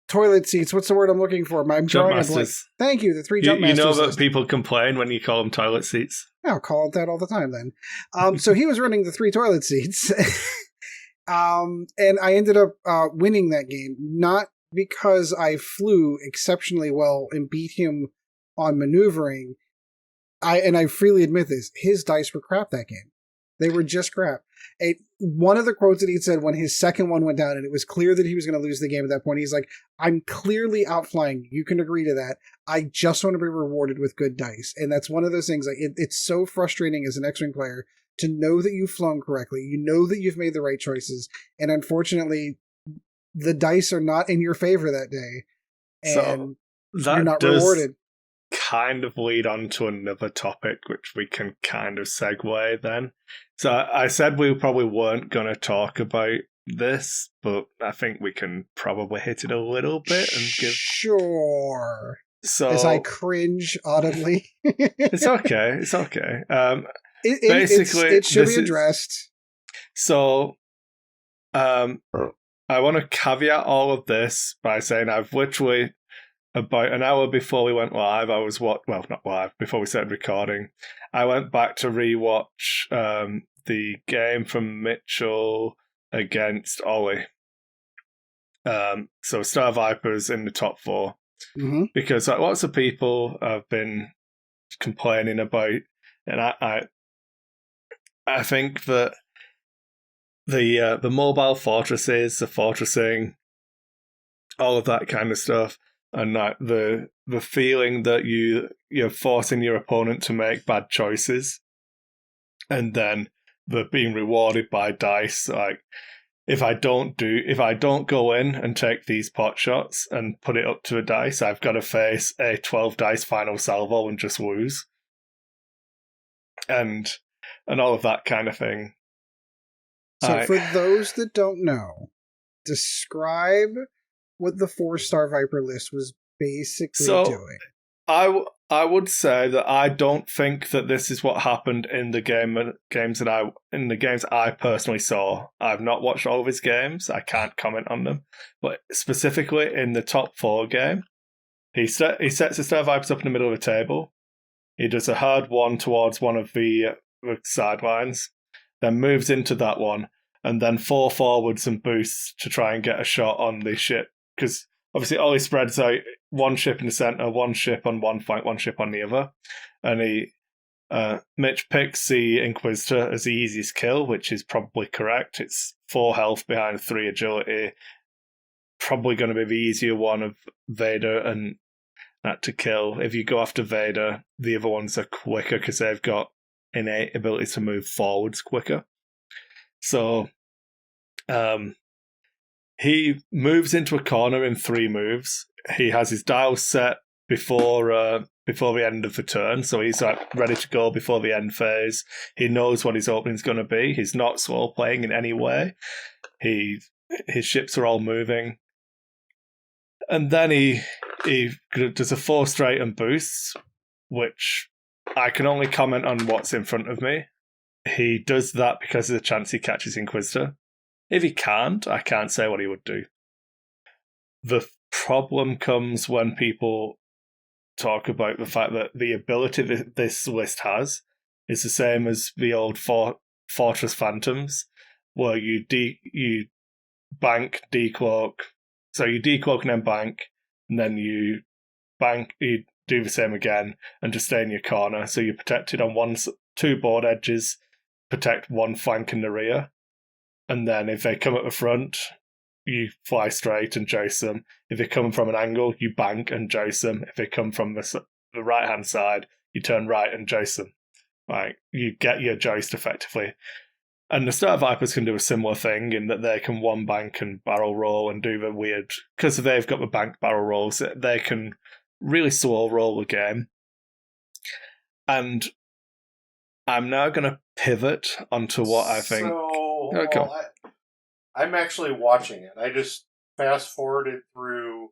toilet seats. What's the word I'm looking for? I'm Jump drawing a blank. masters. Thank you. The 3 You, jump you masters. know that list. people complain when you call them toilet seats. I'll call it that all the time then. So he was running the 3 toilet seats. And I ended up winning that game, not because I flew exceptionally well and beat him on maneuvering. I freely admit this, his dice were crap that game. They were just crap. One of the quotes that he said when his second one went down, and it was clear that he was going to lose the game at that point, he's like, I'm clearly outflying you. You can agree to that. I just want to be rewarded with good dice. And that's one of those things. Like it's so frustrating as an X-Wing player to know that you've flown correctly. You know that you've made the right choices. And unfortunately, the dice are not in your favor that day. And so you're not rewarded. Kind of lead on to another topic, which we can kind of segue then. So I said we probably weren't going to talk about this, but I think we can probably hit it a little bit and give... Sure. So as I cringe audibly. It's okay. It's okay. Basically, it should be addressed. So, I want to caveat all of this by saying I've literally, about an hour before we went live, not live, before we started recording, I went back to rewatch the game from Mitchell against Ollie. So Star Vipers in the top 4. Mm-hmm. Because lots of people have been complaining about, and I think that the mobile fortresses, the fortressing, all of that kind of stuff, and that the feeling that you're forcing your opponent to make bad choices, and then they're being rewarded by dice. Like if I don't go in and take these pot shots and put it up to a dice, I've got to face a 12 dice final salvo and just lose, and all of that kind of thing. So for those that don't know, describe what the 4-star Viper list was basically doing. I would say that I don't think that this is what happened in the games I personally saw. I've not watched all of his games. I can't comment on them. But specifically in the top 4 game, he sets the Star Vipers up in the middle of the table. He does a hard one towards one of the sidelines, then moves into that one, and then 4 forwards and boosts to try and get a shot on the ship. Because obviously Ollie spreads out 1 ship in the centre, 1 ship on one flank, 1 ship on the other. And Mitch picks the Inquisitor as the easiest kill, which is probably correct. It's 4 health behind 3 agility. Probably going to be the easier one of Vader and that to kill. If you go after Vader, the other ones are quicker because they've got innate ability to move forwards quicker. So he moves into a corner in 3 moves. He has his dials set before the end of the turn, so he's ready to go before the end phase. He knows what his opening's going to be. He's not slow playing in any way. His ships are all moving, and then he does a 4 straight and boosts, which I can only comment on what's in front of me. He does that because of the chance he catches Inquisitor. If he can't, I can't say what he would do. The problem comes when people talk about the fact that the ability that this list has is the same as the old Fortress Phantoms, where you bank, decloak. So you decloak and then bank, and then you bank, you do the same again, and just stay in your corner. So you're protected on 2 board edges, protect 1 flank in the rear. And then if they come at the front, you fly straight and joust them. If they come from an angle, you bank and joust them. If they come from the right-hand side, you turn right and joust them. Like, you get your joust effectively. And the Star Vipers can do a similar thing in that they can 1 bank and barrel roll and do the weird... Because they've got the bank barrel rolls, they can really slow roll the game. And I'm now going to pivot onto what I think... I'm actually watching it. I just fast forwarded through.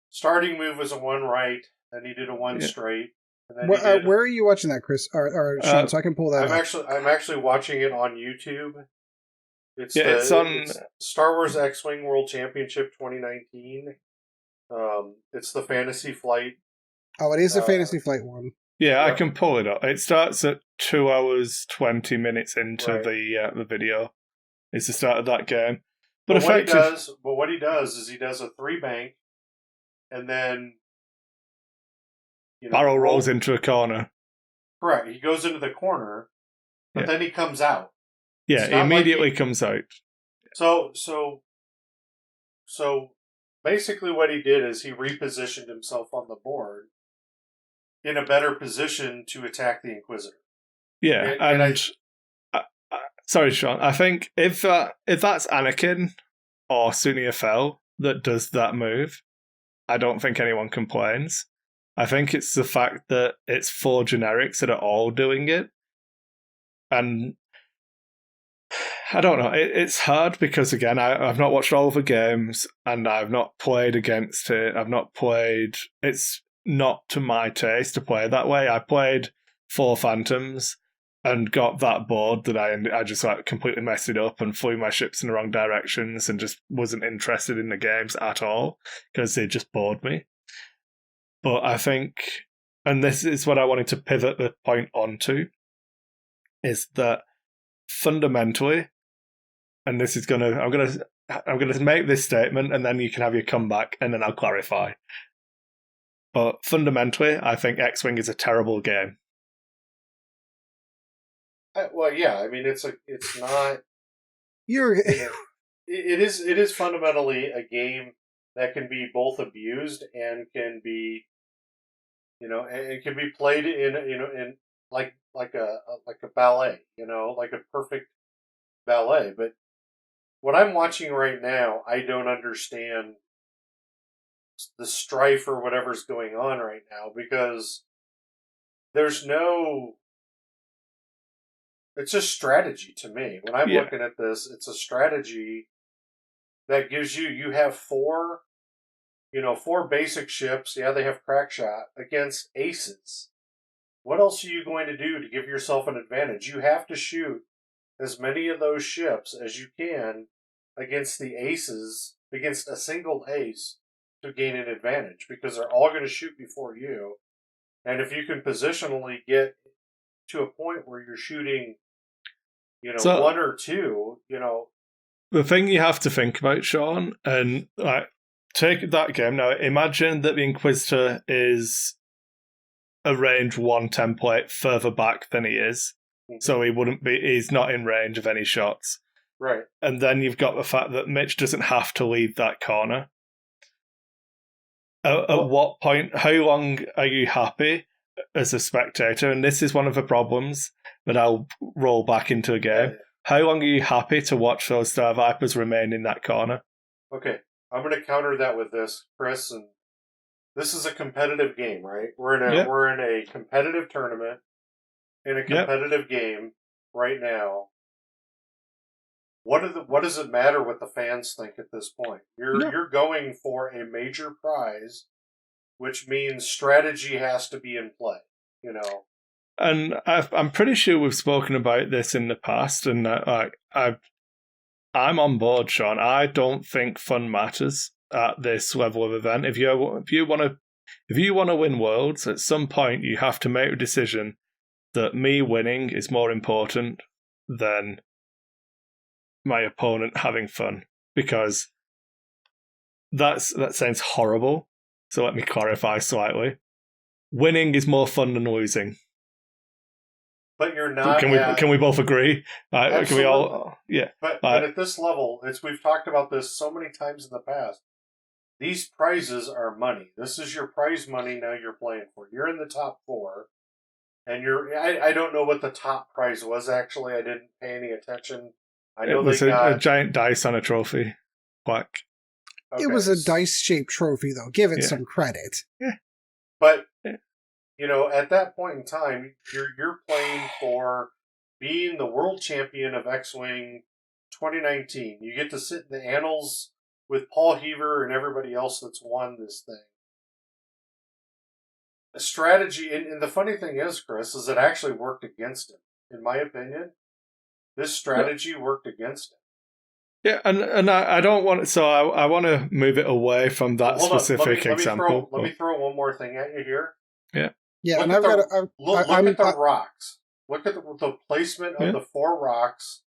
Starting move was a 1 right, then he did a 1 straight. And then where are you watching that, Chris? Or Sean, so I can pull that up. I'm actually watching it on YouTube. It's it's the on. it's Star Wars X-Wing World Championship 2019. It's the Fantasy Flight. Oh, it is a Uh, Fantasy Flight one. Yeah, I Yep. can pull it up. It starts at 2 hours 20 minutes into Right. the video. It's the start of that game. But what he effective, does is he does a 3-bank, and then barrel roll. rolls into a corner. Correct. He goes into the corner, but Yeah. then he comes out. Yeah, It's he not like immediately comes out. So basically, what he did is he repositioned himself on the board in a better position to attack the Inquisitor. Yeah, And sorry, Sean. I think if that's Anakin or Sunir Fel that does that move, I don't think anyone complains. I think it's the fact that it's 4 generics that are all doing it, and I don't know. It's hard because again, I've not watched all of the games and I've not played against it. I've not played. It's not to my taste to play that way. I played 4 Phantoms and got that bored that I just like completely messed it up and flew my ships in the wrong directions and just wasn't interested in the games at all because they just bored me. But I think, and this is what I wanted to pivot the point onto, is that fundamentally, and this is I'm gonna make this statement and then you can have your comeback and then I'll clarify. But fundamentally, I think X-Wing is a terrible game. well, yeah, I mean, it's not. You're It is fundamentally a game that can be both abused and can be, it can be played in like a ballet, like a perfect ballet. But what I'm watching right now, I don't understand the strife or whatever's going on right now because there's no. It's just strategy to me. When I'm looking at this, it's a strategy that gives you have 4 basic ships. Yeah, they have crack shot against aces. What else are you going to do to give yourself an advantage? You have to shoot as many of those ships as you can against the aces, against a single ace to gain an advantage because they're all going to shoot before you. And if you can positionally get to a point where you're shooting, So, 1 or 2, the thing you have to think about, Sean, and like take that game now. Imagine that the Inquisitor is a range 1 template further back than he is, so he's not in range of any shots. Right. And then you've got the fact that Mitch doesn't have to leave that corner. At what point, how long are you happy as a spectator? And this is one of the problems that I'll roll back into a game. Yeah. How long are you happy to watch those Star Vipers remain in that corner? Okay, I'm going to counter that with this, Chris, and this is a competitive game, right? We're in a competitive tournament, in a competitive game right now. What does it matter what the fans think at this point? You're going for a major prize, which means strategy has to be in play. And I'm pretty sure we've spoken about this in the past, and I'm on board, Sean. I don't think fun matters at this level of event. If you want to win worlds, at some point you have to make a decision that me winning is more important than my opponent having fun, because that sounds horrible. So let me clarify slightly. Winning is more fun than losing. But you're not. Can we both agree? Absolutely. Can we all? Yeah. But at this level, we've talked about this so many times in the past. These prizes are money. This is your prize money. Now you're playing for. You're in the top 4, and I don't know what the top prize was actually. I didn't pay any attention. I know it was a giant dice on a trophy plaque. Okay. It was a dice-shaped trophy, though. Give it some credit. Yeah. But at that point in time, you're playing for being the world champion of X-Wing 2019. You get to sit in the annals with Paul Heaver and everybody else that's won this thing. A strategy, and the funny thing is, Chris, is it actually worked against him. In my opinion, this strategy worked against him. Yeah, and I don't want, so I want to move it away from that Hold on. specific example. Let me throw one more thing at you here. Yeah. Yeah, Look and at I've got the look at the rocks. Look at the placement of Yeah. the 4 rocks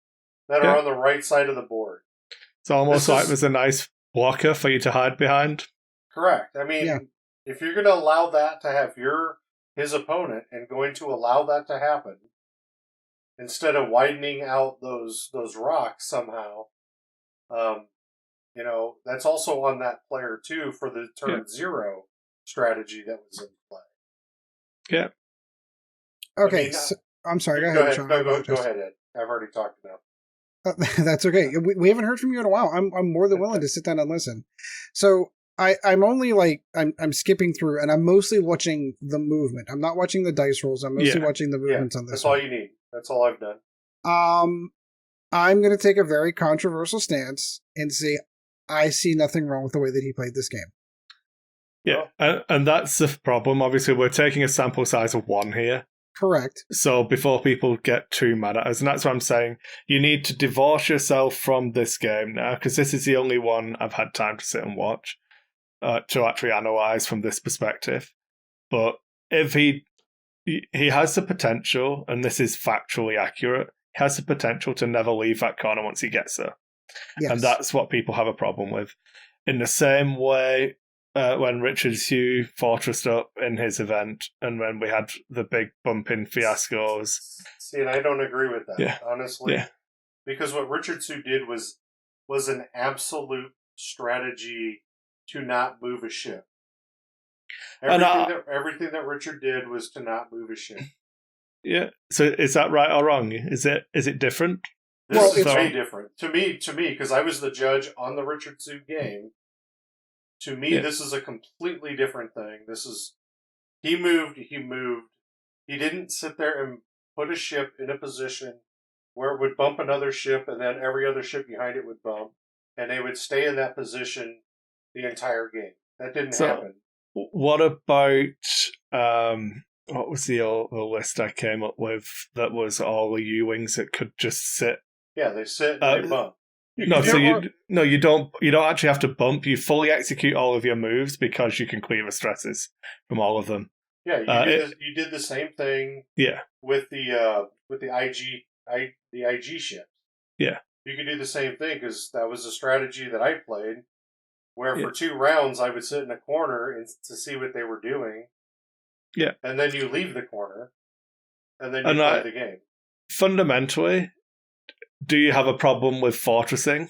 that are on the right side of the board. It's almost like there's a nice blocker for you to hide behind. Correct. I mean, if you're going to allow that to have his opponent and going to allow that to happen, instead of widening out those rocks somehow, that's also on that player too for the turn 0 strategy that was in play. Yeah. Okay, I mean, so, I'm sorry. Go Go ahead, ahead. Sean. Go ahead, Ed. I've already talked enough. That's okay. We haven't heard from you in a while. I'm more than willing to sit down and listen. So I'm only like I'm skipping through, and I'm mostly watching the movement. I'm not watching the dice rolls. I'm mostly watching the movements on this. That's all you need. That's all I've done. I'm going to take a very controversial stance and say I see nothing wrong with the way that he played this game. Yeah, and that's the problem. Obviously, we're taking a sample size of 1 here. Correct. So before people get too mad at us, and that's what I'm saying, you need to divorce yourself from this game now, because this is the only one I've had time to sit and watch to actually analyze from this perspective. But if he has the potential, and this is factually accurate, he has the potential to never leave that corner once he gets there. Yes. And that's what people have a problem with. In the same way, when Richard Hugh fortressed up in his event, and when we had the big bumping fiascos. See, and I don't agree with that, honestly. Yeah. Because what Richard Hugh did was an absolute strategy to not move a ship. Everything that Richard did was to not move a ship. Yeah. So is that right or wrong? Is it different? This is way different. To me, because I was the judge on the Richard Hugh game, to me, this is a completely different thing. He moved. He didn't sit there and put a ship in a position where it would bump another ship, and then every other ship behind it would bump, and they would stay in that position the entire game. That didn't happen. What about what was the list I came up with that was all the U-wings that could just sit? Yeah, they sit and they bump. You don't actually have to bump. You fully execute all of your moves because you can clear the stresses from all of them. Yeah, you did the same thing. Yeah. With the IG ships. Yeah. You could do the same thing because that was a strategy that I played, where for 2 rounds I would sit in a corner to see what they were doing. Yeah. And then you leave the corner, and then you play the game. Fundamentally, do you have a problem with fortressing?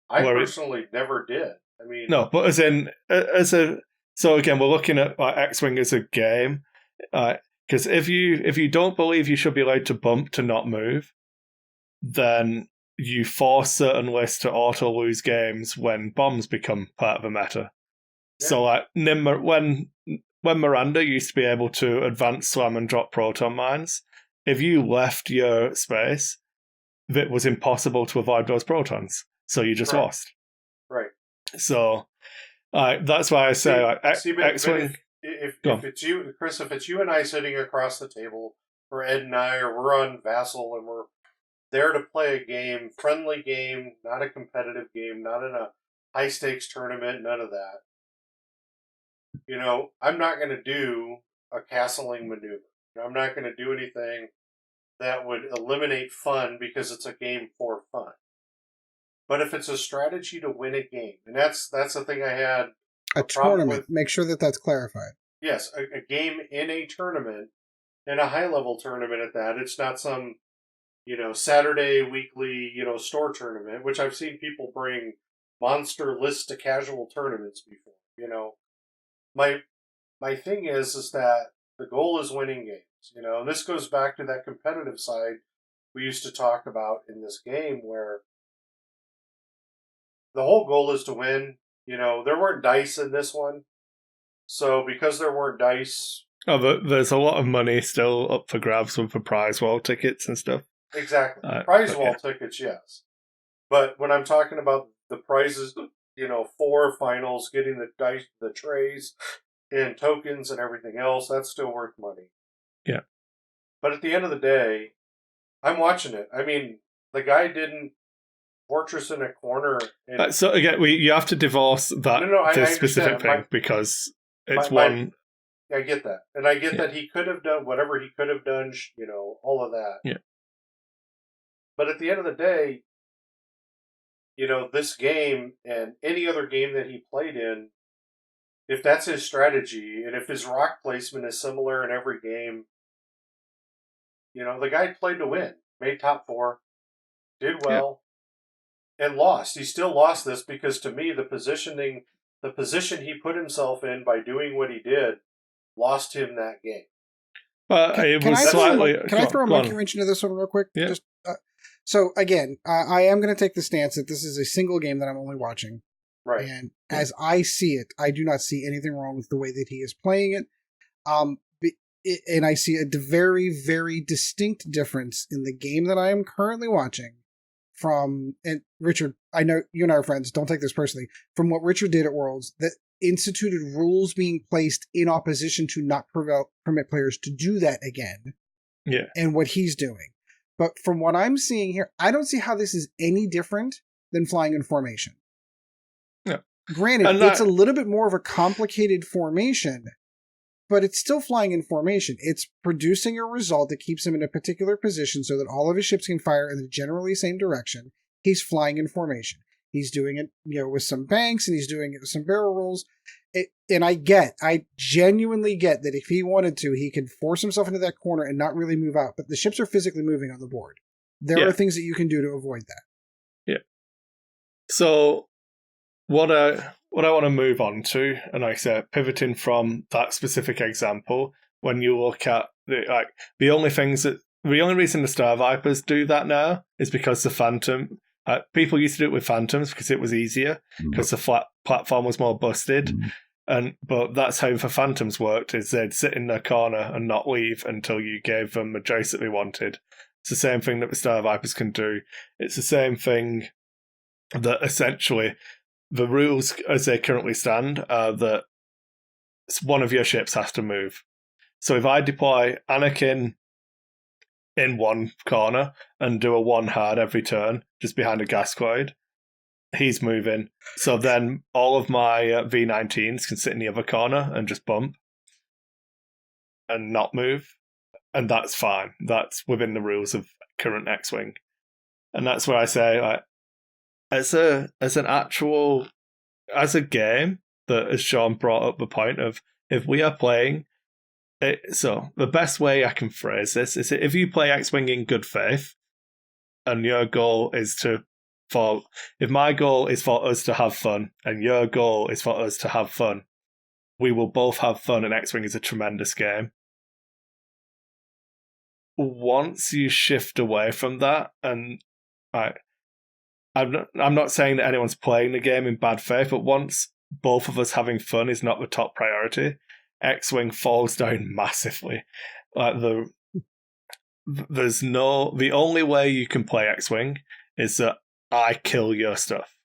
I personally never did. I mean, no, but so again, we're looking at X-Wing as a game, because if you don't believe you should be allowed to bump to not move, then you force certain lists to auto lose games when bombs become part of a meta. Yeah. So like when Miranda used to be able to advance slam and drop proton mines, if you left your space, it was impossible to avoid those protons. So you just lost. Right. So that's why I say X-Wing. If it's you, Chris, if it's you and I sitting across the table, or Ed and I, or we're on Vassal and we're there to play a game, friendly game, not a competitive game, not in a high stakes tournament, none of that. You know, I'm not going to do a castling maneuver. I'm not going to do anything that would eliminate fun because it's a game for fun. But if it's a strategy to win a game, and that's the thing I had a tournament. Make sure that that's clarified. Yes, a game in a tournament, in a high level tournament at that. It's not some, Saturday weekly, store tournament, which I've seen people bring monster lists to casual tournaments before. My thing is that the goal is winning games. And this goes back to that competitive side we used to talk about in this game, where the whole goal is to win. There weren't dice in this one. So because there weren't dice... Oh, but there's a lot of money still up for grabs with the prize wall tickets and stuff. Exactly. Prize wall tickets, yes. But when I'm talking about the prizes, 4 finals, getting the dice, the trays, and tokens and everything else, that's still worth money. Yeah. But at the end of the day, I'm watching it. I mean, the guy didn't fortress in a corner. And, So again, you have to divorce that I specific thing understand. because it's my- one. I get that, and I get that he could have done whatever he could have done. All of that. Yeah. But at the end of the day, this game and any other game that he played in, if that's his strategy, and if his rock placement is similar in every game, the guy played to win, made top 4, did well, and lost. He still lost this because, to me, the position he put himself in by doing what he did, lost him that game. It was slightly. Can I throw a monkey wrench into this one real quick? Yeah. So again, I am going to take the stance that this is a single game that I'm only watching. Right. And as I see it, I do not see anything wrong with the way that he is playing it. And I see a very, very distinct difference in the game that I am currently watching and Richard, I know you and I are friends, don't take this personally, from what Richard did at Worlds, that instituted rules being placed in opposition to not permit players to do that again. Yeah. And what he's doing. But from what I'm seeing here, I don't see how this is any different than flying in formation. Yeah. Granted, it's a little bit more of a complicated formation, but it's still flying in formation. It's producing a result that keeps him in a particular position so that all of his ships can fire in the generally same direction. He's flying in formation. He's doing it, with some banks, and he's doing it with some barrel rolls. And I genuinely get that if he wanted to, he could force himself into that corner and not really move out. But the ships are physically moving on the board. There are things that you can do to avoid that. Yeah. So what I want to move on to, and like I said, pivoting from that specific example, when you look at the only reason the Star Vipers do that now is because the Phantom. People used to do it with Phantoms because it was easier, because the flat platform was more busted. But that's how the Phantoms worked, is they'd sit in their corner and not leave until you gave them a choice that they wanted. It's the same thing that the Star Vipers can do. It's the same thing that essentially the rules as they currently stand are that one of your ships has to move. So if I deploy Anakin in one corner and do a 1 hard every turn just behind a gas cloud, he's moving. So then all of my V19s can sit in the other corner and just bump and not move. And that's fine. That's within the rules of current X-Wing. And that's where I say, as a game, that as Sean brought up the point of, if we are playing so the best way I can phrase this is, if you play X-Wing in good faith, and your goal is if my goal is for us to have fun, and your goal is for us to have fun, we will both have fun, and X-Wing is a tremendous game. Once you shift away from that, and I'm not saying that anyone's playing the game in bad faith, but once both of us having fun is not the top priority, X-Wing falls down massively. The only way you can play X-Wing is that I kill your stuff.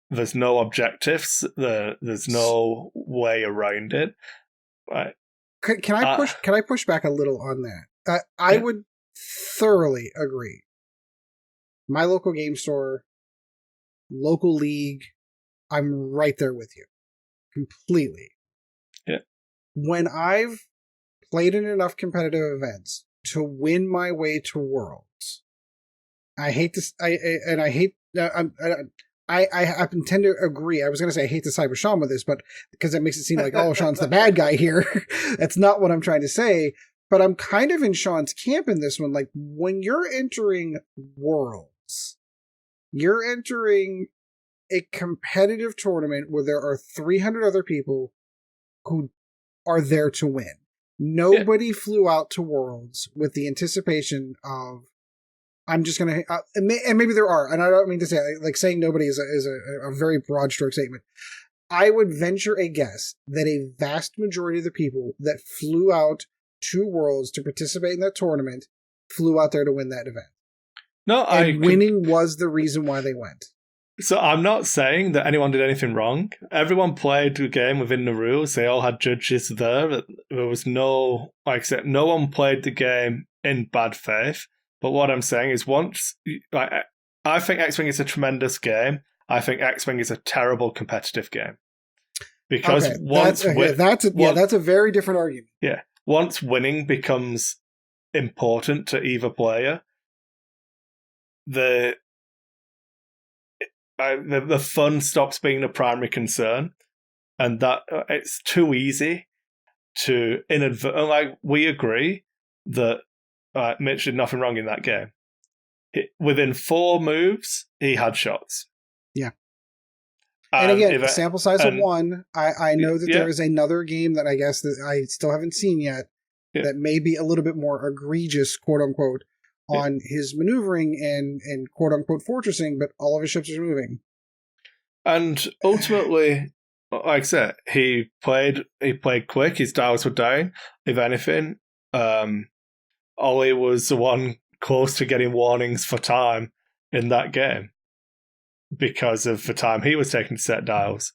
There's no objectives. There's no way around it. Right. Can I push back a little on that? I would thoroughly agree. My local game store, local league, I'm right there with you. Completely. Yeah. When I've played in enough competitive events to win my way to Worlds, I hate this. I tend to agree. I was going to say I hate to cyber Sean with this, but because that makes it seem like, oh, Sean's the bad guy here. That's not what I'm trying to say. But I'm kind of in Sean's camp in this one. Like, when you're entering Worlds, you're entering a competitive tournament where there are 300 other people who are there to win. Nobody flew out to Worlds with the anticipation of, I'm just going to, and maybe there are, and I don't mean to say, like, saying nobody is a very broad stroke statement. I would venture a guess that a vast majority of the people that flew out to Worlds to participate in that tournament flew out there to win that event. No, winning was the reason why they went. So I'm not saying that anyone did anything wrong. Everyone played the game within the rules. They all had judges there. There was no, like I said, no one played the game in bad faith. But what I'm saying is, once, I think X-Wing is a tremendous game. I think X-Wing is a terrible competitive game. Because Okay, once that's a very different argument. Yeah. Once winning becomes important to either player, the fun stops being the primary concern, and that it's too easy to inadvertently. Like, we agree that Mitch did nothing wrong in that game. Within 4 moves, he had shots. Yeah. And again, sample size of 1. I know that there is another game that I guess that I still haven't seen yet that may be a little bit more egregious, quote unquote, on his maneuvering and quote unquote fortressing, but all of his ships are moving. And ultimately, like I said, he played quick. His dials were down. If anything, Ollie was the one close to getting warnings for time in that game because of the time he was taking to set dials.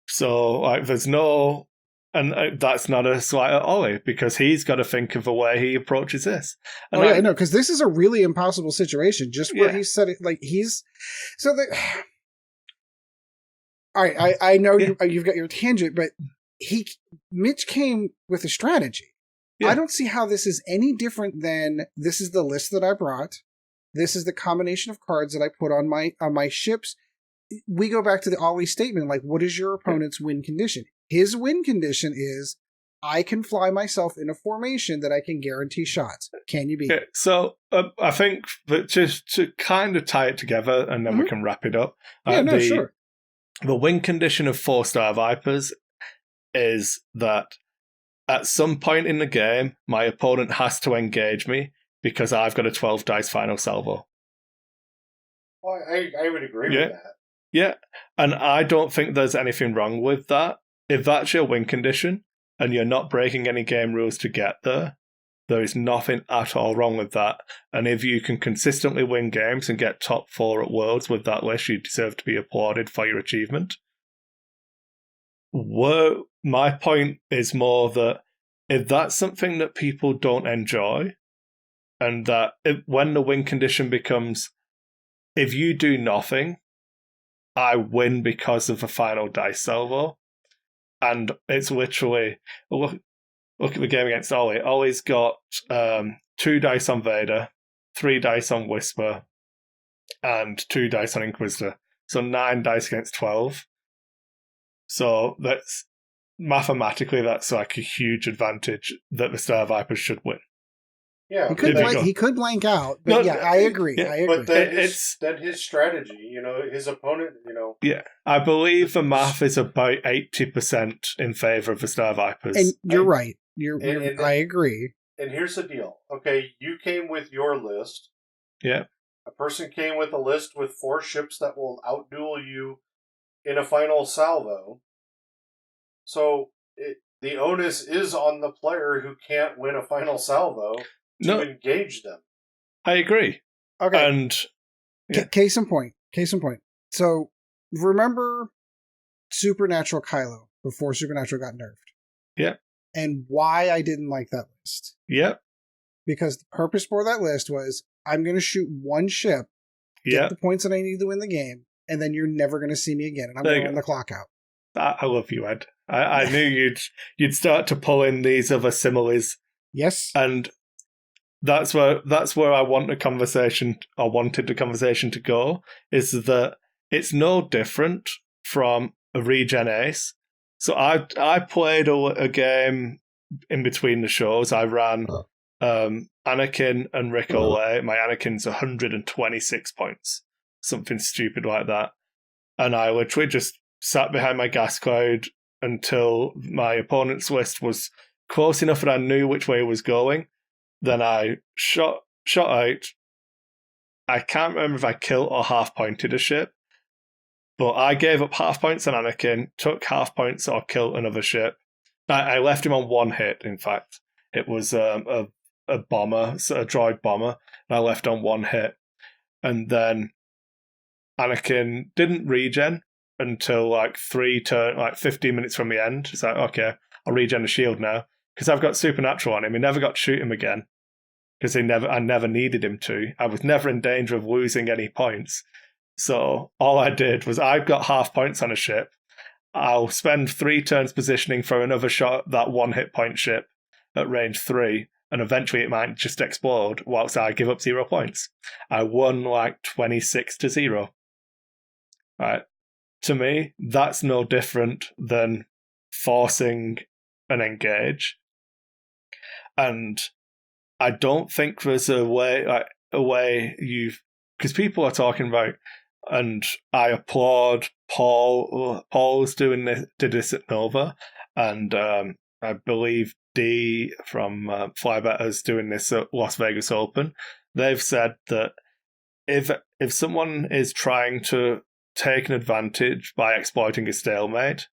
So, like, there's no... And that's not a slight at Ollie, because he's got to think of a way he approaches this. And I know, because this is a really impossible situation, just where he said it, like, he's... So that... All right, I know you've got your tangent, but Mitch came with a strategy. Yeah. I don't see how this is any different than, this is the list that I brought. This is the combination of cards that I put on my ships. We go back to the Ollie statement, like, what is your opponent's win condition? His win condition is, I can fly myself in a formation that I can guarantee shots. Can you beat it? So I think that just to kind of tie it together, and then we can wrap it up. Sure. The win condition of 4-star Vipers is that at some point in the game, my opponent has to engage me because I've got a 12 dice final salvo. Well, I would agree with that. Yeah, and I don't think there's anything wrong with that. If that's your win condition and you're not breaking any game rules to get there, there is nothing at all wrong with that. And if you can consistently win games and get top 4 at Worlds with that list, you deserve to be applauded for your achievement. My point is more that if that's something that people don't enjoy, and that when the win condition becomes, if you do nothing, I win because of the final dice salvo, and it's literally, look at the game against Ollie. Ollie's got 2 dice on Vader, 3 dice on Whisper, and 2 dice on Inquisitor. So 9 dice against 12. So that's mathematically, that's like a huge advantage that the Star Vipers should win. Yeah, he could blank out, but I agree. Yeah, I agree. But then his strategy, his opponent, Yeah, I believe the math is about 80% in favor of the Star Vipers. And you're right. I agree. And here's the deal. Okay, you came with your list. Yeah. A person came with a list with 4 ships that will outduel you in a final salvo. So the onus is on the player who can't win a final salvo to engage them. I agree. Okay. And case in point. So remember Supernatural Kylo before Supernatural got nerfed? Yeah. And why I didn't like that list? Yeah. Because the purpose for that list was, I'm going to shoot 1 ship, get the points that I need to win the game, and then you're never going to see me again, and I'm going to run the clock out. I love you, Ed. I knew you'd start to pull in these other similes. Yes. And that's where I wanted the conversation to go, is that it's no different from a regen ace. So I played a game in between the shows. I ran Anakin and Rick Olay. My Anakin's 126 points, something stupid like that. And I literally just sat behind my gas cloud until my opponent's list was close enough that I knew which way it was going. Then I shot out. I can't remember if I killed or half-pointed a ship, but I gave up half points on Anakin, took half points or killed another ship. I left him on 1 hit, in fact. It was a bomber, so a droid bomber, and I left on 1 hit. And then Anakin didn't regen until like 15 minutes from the end. It's like, okay, I'll regen the shield now, because I've got Supernatural on him. He never got to shoot him again. because I never needed him to. I was never in danger of losing any points. So all I did was I've got half points on a ship. I'll spend 3 turns positioning for another shot at that 1 hit point ship at range 3, and eventually it might just explode whilst I give up 0 points. I won like 26-0. Right. To me, that's no different than forcing an engage. And I don't think there's a way you've, because people are talking about, and I applaud Paul. Paul's did this at Nova, and I believe D from Flybetter's doing this at Las Vegas Open. They've said that if someone is trying to take an advantage by exploiting a stalemate,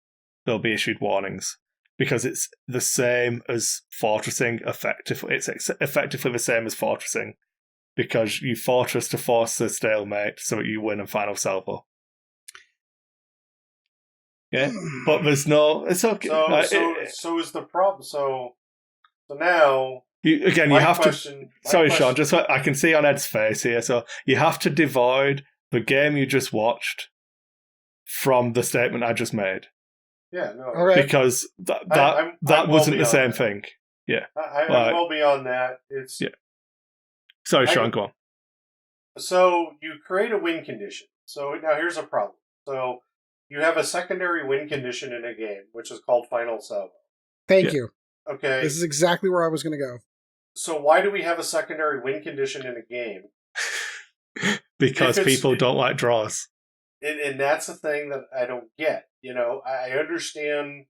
they'll be issued warnings, because it's the same as fortressing. Effectively, it's effectively the same as fortressing, because you fortress to force the stalemate so that you win a final salvo. Yeah, but there's no. It's okay. So is the problem? So now you have to. Sorry, Sean. Just I can see on Ed's face here. So you have to divide the game you just watched from the statement I just made. Yeah, no. Okay. Because that wasn't the same thing. Yeah, I'm well beyond that. It's yeah. Sorry, Sean. Go on. So you create a win condition. So now here's a problem. So you have a secondary win condition in a game, which is called final salvo. Thank you. Okay. This is exactly where I was going to go. So why do we have a secondary win condition in a game? Because people don't like draws. And that's the thing that I don't get. You know, I understand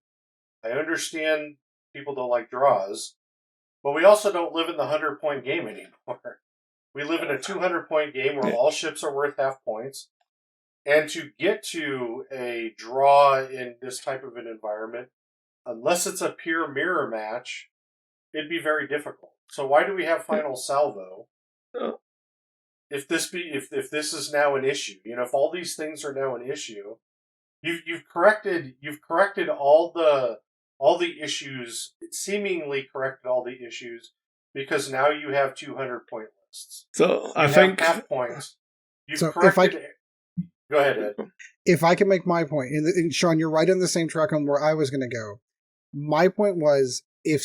people don't like draws, but we also don't live in the 100-point game anymore. We live in a 200-point game where all ships are worth half points. And to get to a draw in this type of an environment, unless it's a pure mirror match, it'd be very difficult. So why do we have final salvo? If this is now an issue, you know, if all these things are now an issue, you've corrected all the issues, seemingly corrected all the issues, because now you have 200-point lists. So I think half points. You've So corrected. Go ahead, Ed. If I can make my point, and Sean, you're right on the same track on where I was going to go. My point was, if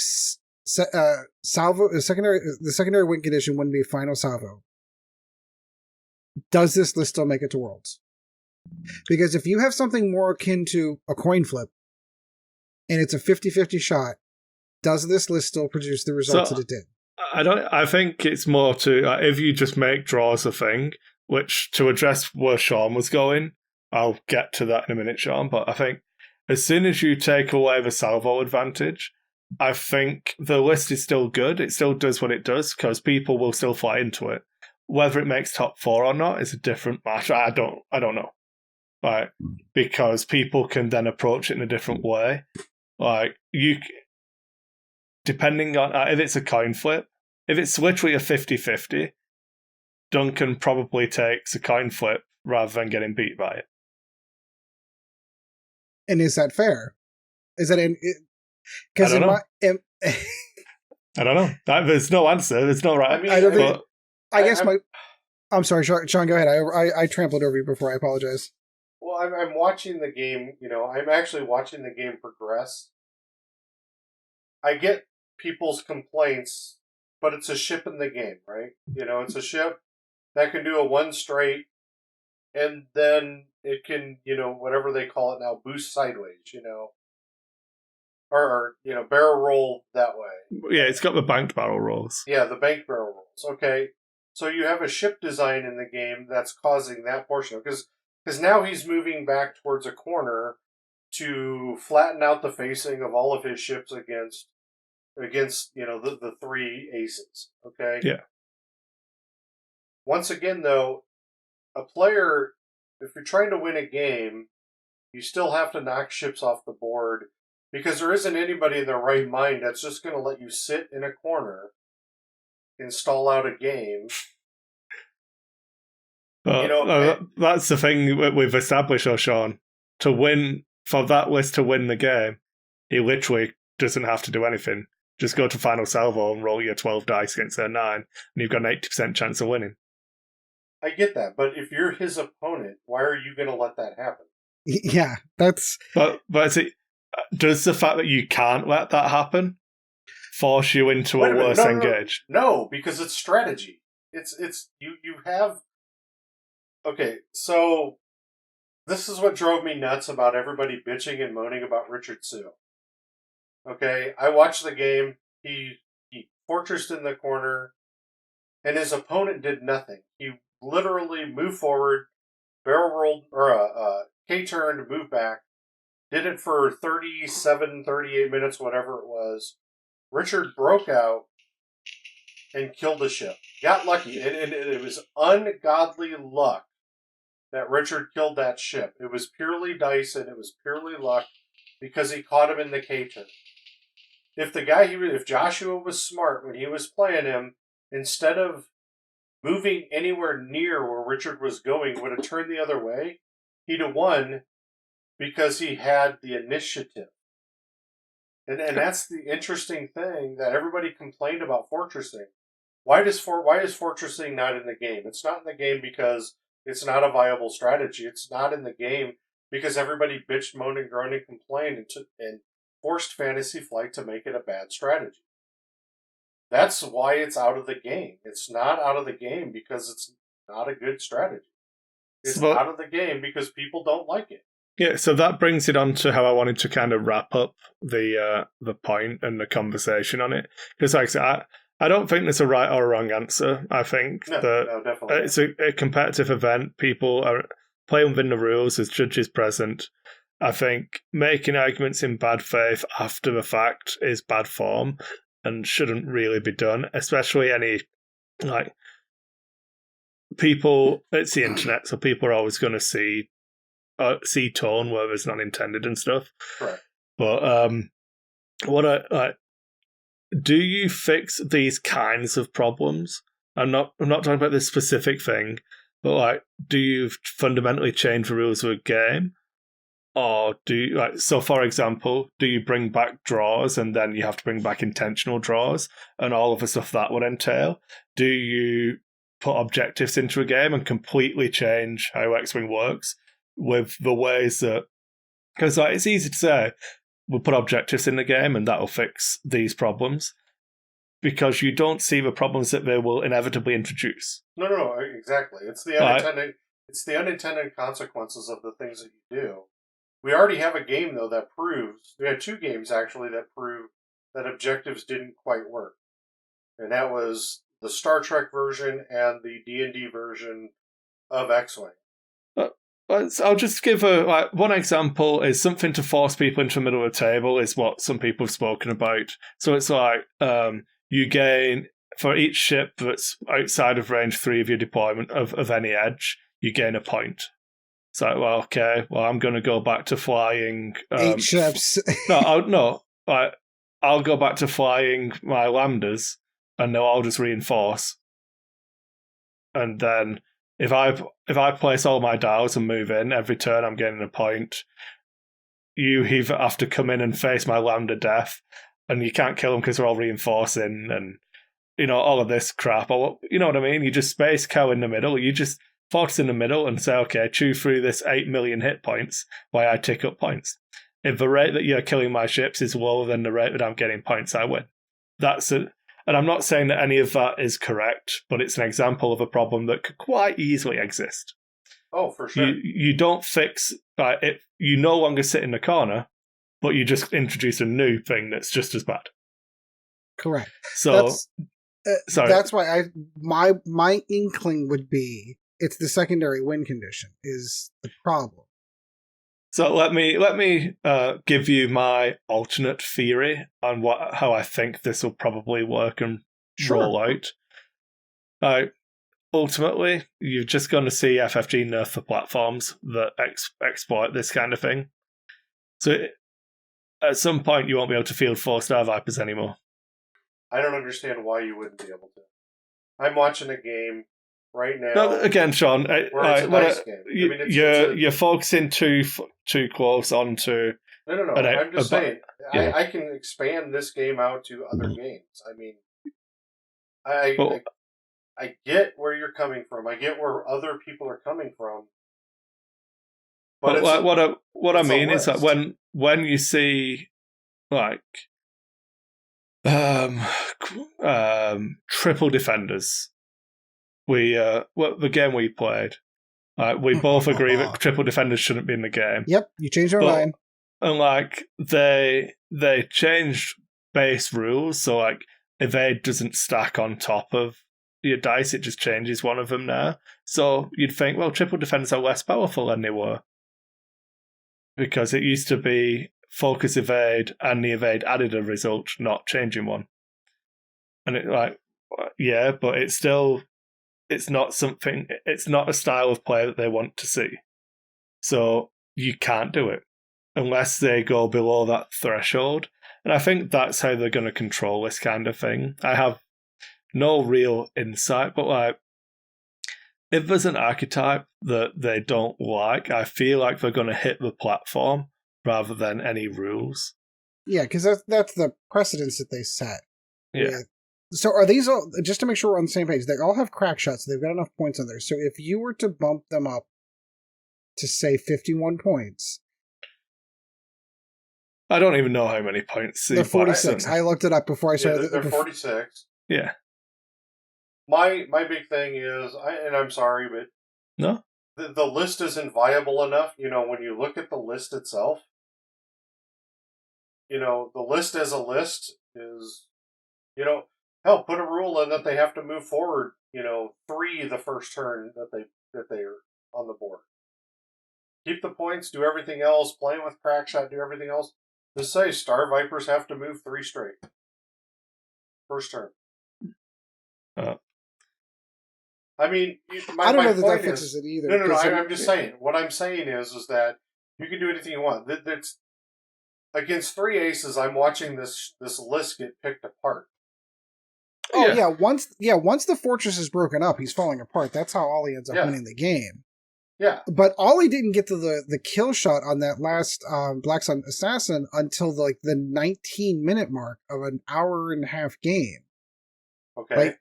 the secondary win condition wouldn't be final salvo, does this list still make it to Worlds? Because if you have something more akin to a coin flip, and it's a 50-50 shot, does this list still produce the results that it did? I think it's more to if you just make draws a thing, which, to address where Sean was going, I'll get to that in a minute, Sean, but I think as soon as you take away the salvo advantage, I think the list is still good. It still does what it does, because people will still fly into it. Whether it makes top 4 or not is a different matter. I don't know. Like, because people can then approach it in a different way. Like, depending on if it's a coin flip, if it's literally a 50-50, Duncan probably takes a coin flip rather than getting beat by it. And is that fair? Is that because I don't know. There's no answer. There's no right. I guess I'm sorry, Sean. Go ahead. I trampled over you before. I apologize. Well, I'm watching the game. You know, I'm actually watching the game progress. I get people's complaints, but it's a ship in the game, right? You know, it's a ship that can do a 1 straight, and then it can, you know, whatever they call it now, boost sideways, you know, or you know, barrel roll that way. Yeah, it's got the banked barrel rolls. Yeah, the banked barrel rolls. Okay, so you have a ship design in the game that's causing that portion, because now he's moving back towards a corner to flatten out the facing of all of his ships against you know the 3 aces. Okay. Yeah. Once again, though, a player, if you're trying to win a game, you still have to knock ships off the board, because there isn't anybody in their right mind that's just going to let you sit in a corner and stall out a game. But, you know, that's the thing we've established, Sean. To win, for that list to win the game, he literally doesn't have to do anything. Just go to final salvo and roll your 12 dice against their 9, and you've got an 80% chance of winning. I get that, but if you're his opponent, why are you going to let that happen? Yeah, that's... But does the fact that you can't let that happen force you into a worse engage? No, because it's strategy. It's you have... Okay, so this is what drove me nuts about everybody bitching and moaning about Richard Sue. Okay, I watched the game. He fortressed in the corner, and his opponent did nothing. He literally moved forward, barrel rolled, or K-turned, moved back, did it for 37, 38 minutes, whatever it was. Richard broke out and killed the ship. Got lucky, and it was ungodly luck that Richard killed that ship. It was purely dice, and it was purely luck because he caught him in the K-turn. If Joshua was smart when he was playing him, instead of moving anywhere near where Richard was going, would have turned the other way, he'd have won because he had the initiative. And that's the interesting thing that everybody complained about fortressing. Why is fortressing not in the game? It's not in the game because it's not a viable strategy. It's not in the game because everybody bitched, moaned, and groaned and complained and forced Fantasy Flight to make it a bad strategy. That's why it's out of the game. It's not out of the game because it's not a good strategy. It's out of the game because people don't like it. Yeah, so that brings it on to how I wanted to kind of wrap up the point and the conversation on it. Because like I said, I don't think there's a right or a wrong answer. I think definitely it's a competitive event. People are playing within the rules. There's judges present. I think making arguments in bad faith after the fact is bad form and shouldn't really be done, especially any, like, people, it's the internet, so people are always going to see tone where there's not intended and stuff. Right. But do you fix these kinds of problems? I'm not talking about this specific thing, but like, do you fundamentally change the rules of a game? Or do you, so for example, do you bring back draws and then you have to bring back intentional draws and all of the stuff that would entail? Do you put objectives into a game and completely change how X-Wing works with the ways that... Because it's easy to say, we'll put objectives in the game and that'll fix these problems, because you don't see the problems that they will inevitably introduce. No, exactly. It's the unintended consequences of the things that you do. We already have a game, though, that proves... We had 2 games, actually, that prove that objectives didn't quite work. And that was the Star Trek version and the D&D version of X-Wing. I'll just give one example. Is something to force people into the middle of the table is what some people have spoken about. So it's like you gain, for each ship that's outside of range 3 of your deployment of any edge, you gain a point. It's like, well, okay, I'm going to go back to flying 8 ships. I'll go back to flying my lambdas, and they'll all just reinforce. And then if I place all my dials and move in every turn, I'm getting a point. You either have to come in and face my lambda death, and you can't kill them because they're all reinforcing, and all of this crap. Or you know what I mean? You just space cow in the middle. You just focus in the middle and say, okay, chew through this 8 million hit points while I tick up points. If the rate that you're killing my ships is lower than the rate that I'm getting points, I win. And I'm not saying that any of that is correct, but it's an example of a problem that could quite easily exist. Oh, for sure. You don't fix it. You no longer sit in the corner, but you just introduce a new thing that's just as bad. Correct. So, that's why my inkling would be it's the secondary win condition is the problem. So let me give you my alternate theory on how I think this will probably work and roll out. Ultimately, you're just going to see FFG nerf the platforms that exploit this kind of thing. So at some point, you won't be able to field 4-star Vipers anymore. I don't understand why you wouldn't be able to. I'm watching a game right now. No, again, Sean, it's a nice game. You're focusing too close onto No. And I'm just saying, yeah. I can expand this game out to other games. I mean, I Well, I get where you're coming from. I get where other people are coming from. But it's like what I it's a mean is that list. when you see like triple defenders, the game we played, we both agree that triple defenders shouldn't be in the game. Yep, you changed our But- mind. And like they changed base rules, so like evade doesn't stack on top of your dice; it just changes one of them now. So you'd think, well, triple defenders are less powerful than they were, because it used to be focus evade, and the evade added a result, not changing one. And it like, yeah, but it's not something. It's not a style of play that they want to see. So you can't do it unless they go below that threshold. And I think that's how they're going to control this kind of thing. I have no real insight, but like, if there's an archetype that they don't like, I feel like they're going to hit the platform rather than any rules. Yeah, because that's the precedence that they set. Yeah. So are these all, just to make sure we're on the same page, they all have crack shots. They've got enough points on there. So if you were to bump them up to, say, 51 points... I don't even know how many points. They're 46. I looked it up before I started. They're 46. Yeah. My big thing is, and I'm sorry, but No? the list isn't viable enough. You know, when you look at the list itself, you know, the list as a list is, you know, hell, put a rule in that they have to move forward, you know, 3 the first turn that they're on the board. Keep the points, do everything else, playing with Crackshot, do everything else. Just say Star Vipers have to move 3 straight. First turn. I mean, I don't know that point fixes it either. No. I'm just saying. What I'm saying is that you can do anything you want. That's against 3 aces. I'm watching this list get picked apart. Oh yeah. Once the fortress is broken up, he's falling apart. That's how Ollie ends up winning the game. Yeah. But Ollie didn't get to the kill shot on that last Black Sun Assassin until the 19-minute mark of an hour and a half game. Okay.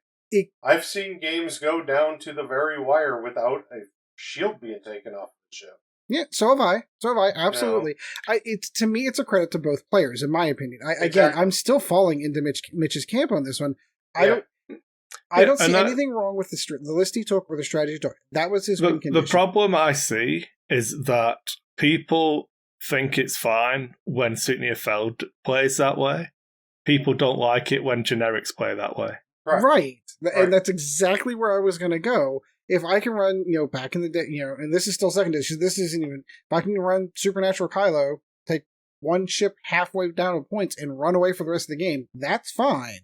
I've seen games go down to the very wire without a shield being taken off the ship. Yeah, so have I. Absolutely. To me, it's a credit to both players, in my opinion. Again, I'm still falling into Mitch's camp on this one. I don't see anything wrong with the list he took or the strategy he took. That was his win condition. The problem I see is that people think it's fine when Sutnia Feld plays that way. People don't like it when generics play that way. Right. And that's exactly where I was going to go. If I can run, back in the day, and this is still second edition, this isn't even, if I can run Supernatural Kylo, take one ship halfway down to points and run away for the rest of the game, that's fine.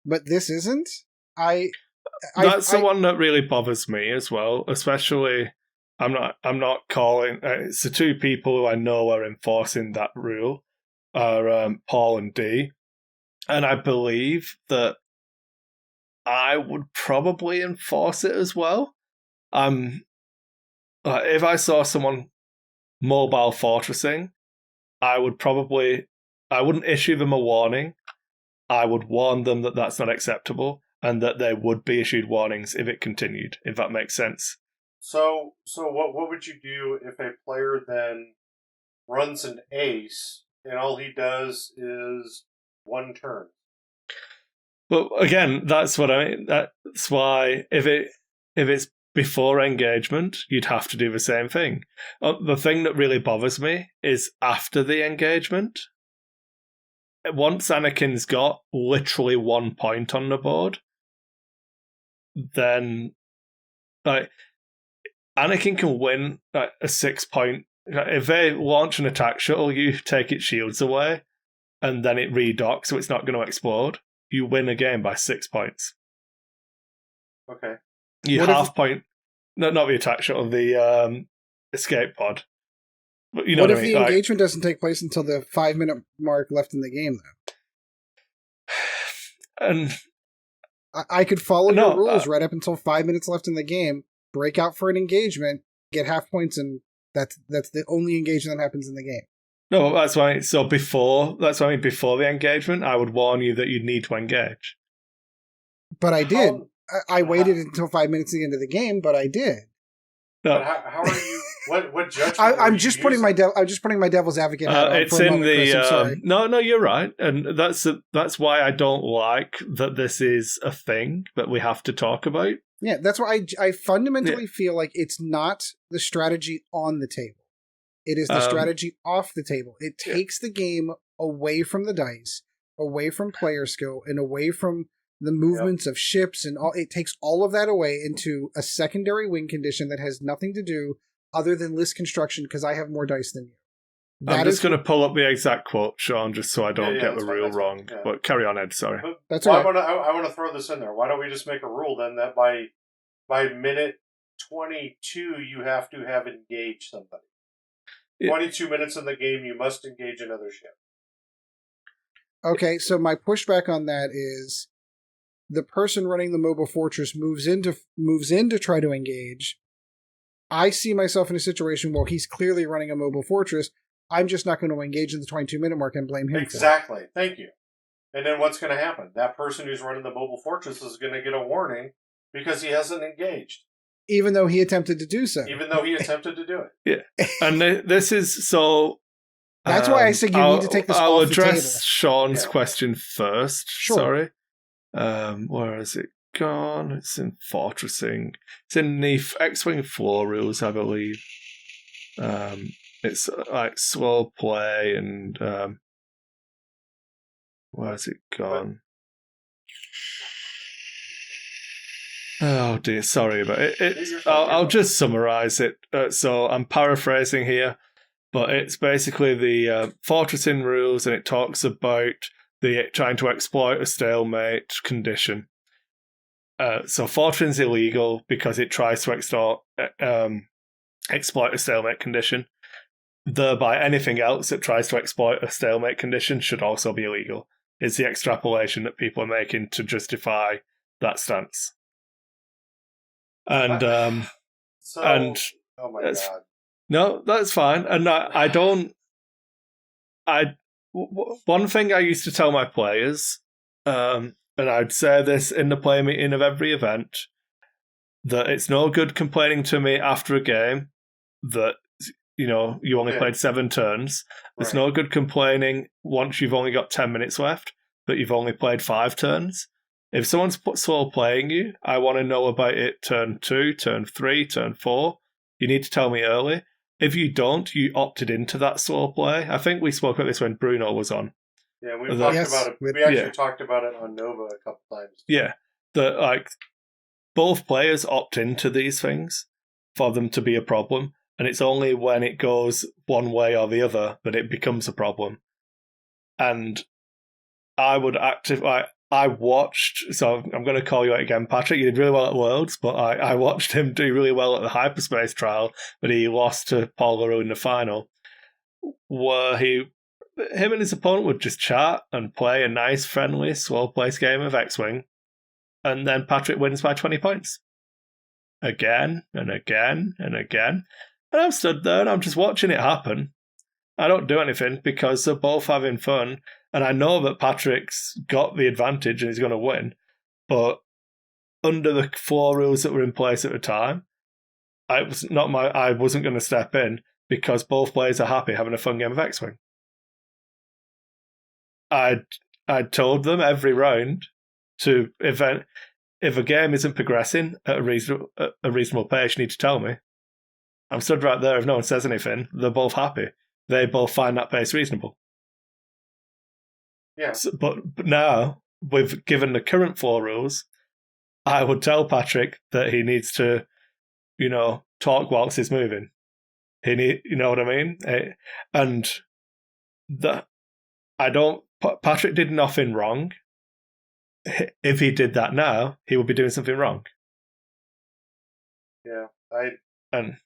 But this isn't. That's the one that really bothers me as well, especially I'm not calling, it's the 2 people who I know are enforcing that rule are Paul and Dee, and I believe that I would probably enforce it as well. If I saw someone mobile fortressing, I wouldn't issue them a warning. I would warn them that that's not acceptable and that they would be issued warnings if it continued, if that makes sense. So what would you do if a player then runs an ace and all he does is 1 turn? But again, that's what I mean. That's why if it's before engagement, you'd have to do the same thing. The thing that really bothers me is after the engagement. Once Anakin's got literally 1 point on the board, then Anakin can win a 6 point. If they launch an attack shuttle, you take its shields away, and then it redocks, so it's not going to explode. You win a game by 6 points. Okay. You point. No, not the attack shuttle, the escape pod. But what if the engagement doesn't take place until the 5-minute mark left in the game, though? And I could follow your rules right up until 5 minutes left in the game, break out for an engagement, get half points, and that's the only engagement that happens in the game. No, that's why. So before the engagement, I would warn you that you'd need to engage. But I did. I waited how- until 5 minutes into the game, but I did. But No, how are you? What judgment? I'm just putting my devil's advocate hat on it's for a in moment, Chris. I'm sorry. No, you're right, and that's why I don't like that this is a thing that we have to talk about. Yeah, that's why I fundamentally feel like it's not the strategy on the table. It is the strategy off the table. It takes the game away from the dice, away from player skill, and away from the movements of ships and all. It takes all of that away into a secondary win condition that has nothing to do other than list construction because I have more dice than you. I'm just going to pull up the exact quote, Sean, just so I don't get the rule wrong. Yeah. But carry on, Ed. Sorry. That's all right. I want to throw this in there. Why don't we just make a rule then that by minute 22 you have to have engaged somebody. 22 minutes in the game, you must engage another ship. Okay, so my pushback on that is the person running the mobile fortress moves in to try to engage. I see myself in a situation where he's clearly running a mobile fortress. I'm just not going to engage in the 22-minute mark and blame him. Exactly. Thank you. And then what's going to happen? That person who's running the mobile fortress is going to get a warning because he hasn't engaged. Even though he attempted to do so. Even though he attempted to do it. Yeah. And this is so... That's why I said you need to take this I'll off the table. address Sean's question first. Sure. Sorry. Where has it gone? It's in fortressing. It's in the X-Wing floor rules, I believe. It's like slow play and... where's it gone? Oh dear, sorry about it. I'll just summarize it. So I'm paraphrasing here, but it's basically the fortressing rules, and it talks about the trying to exploit a stalemate condition. So fortressing is illegal because it tries to exploit a stalemate condition. Thereby, anything else that tries to exploit a stalemate condition should also be illegal. It's the extrapolation that people are making to justify that stance. And oh my god. No, that's fine. And one thing I used to tell my players, and I'd say this in the play meeting of every event, that it's no good complaining to me after a game that you only played 7 turns. It's no good complaining once you've only got 10 minutes left that you've only played 5 turns. If someone's slow playing you, I want to know about it turn 2, turn 3, turn 4. You need to tell me early. If you don't, you opted into that slow play. I think we spoke about this when Bruno was on. Yeah, we talked about it. We actually talked about it on Nova a couple times. Yeah, that both players opt into these things for them to be a problem, and it's only when it goes one way or the other that it becomes a problem. And I would I watched, so I'm going to call you out again, Patrick. You did really well at Worlds, but I watched him do really well at the hyperspace trial, but he lost to Paul LaRue in the final, where him and his opponent would just chat and play a nice, friendly, slow-paced game of X-Wing, and then Patrick wins by 20 points. Again, and again, and again. And I'm stood there, and I'm just watching it happen. I don't do anything because they're both having fun, and I know that Patrick's got the advantage and he's going to win, but under the floor rules that were in place at the time, I wasn't going to step in because both players are happy having a fun game of X-Wing. I told them every round to if a game isn't progressing at a reasonable pace, you need to tell me. I'm stood right there. If no one says anything, they're both happy. They both find that pace reasonable. Yeah. So, but now, given the current floor rules, I would tell Patrick that he needs to, talk whilst he's moving. You know what I mean? And that Patrick did nothing wrong. If he did that now, he would be doing something wrong. Yeah, I'm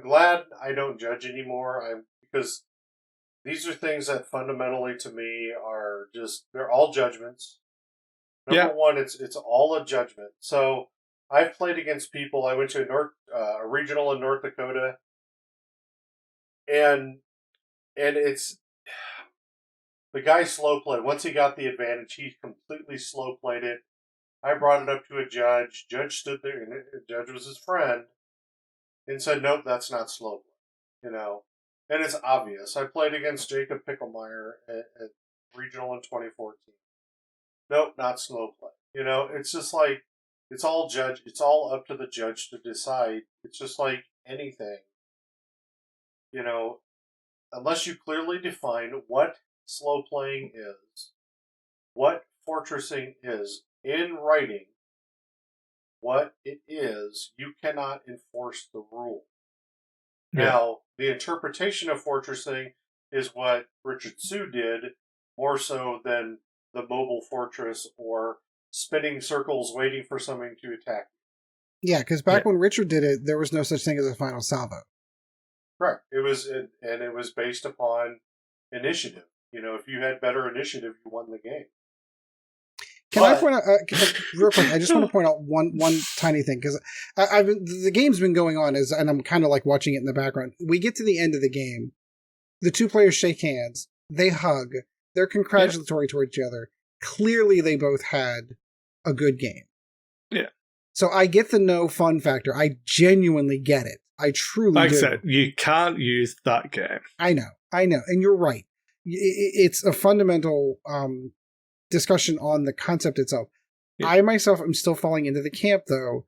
glad I don't judge anymore. Because these are things that fundamentally to me are they're all judgments. Number one, it's all a judgment. So I've played against people. I went to a regional in North Dakota, and and it's the guy slow played. Once he got the advantage, he completely slow played it. I brought it up to a judge. Judge stood there, and the judge was his friend, and said, "Nope, that's not slow play." And it's obvious. I played against Jacob Picklemeyer at regional in 2014. Nope, not slow play. It's just like it's all up to the judge to decide. It's just like anything. Unless you clearly define what slow playing is, what fortressing is in writing, what it is, you cannot enforce the rule. Yeah. Now, the interpretation of fortressing is what Richard Sue did, more so than the mobile fortress or spinning circles waiting for something to attack you. Yeah, because back when Richard did it, there was no such thing as a final salvo. Correct. It was based upon initiative. If you had better initiative, you won the game. Can I point out real quick? I just want to point out one tiny thing because the game's been going on and I'm kind of like watching it in the background. We get to the end of the game, the two players shake hands, they hug, they're congratulatory toward each other. Clearly, they both had a good game. Yeah. So I get the no fun factor. I genuinely get it. I truly do. Like I said, you can't use that game. I know, and you're right. It's a fundamental discussion on the concept itself. Yeah. I myself am still falling into the camp, though.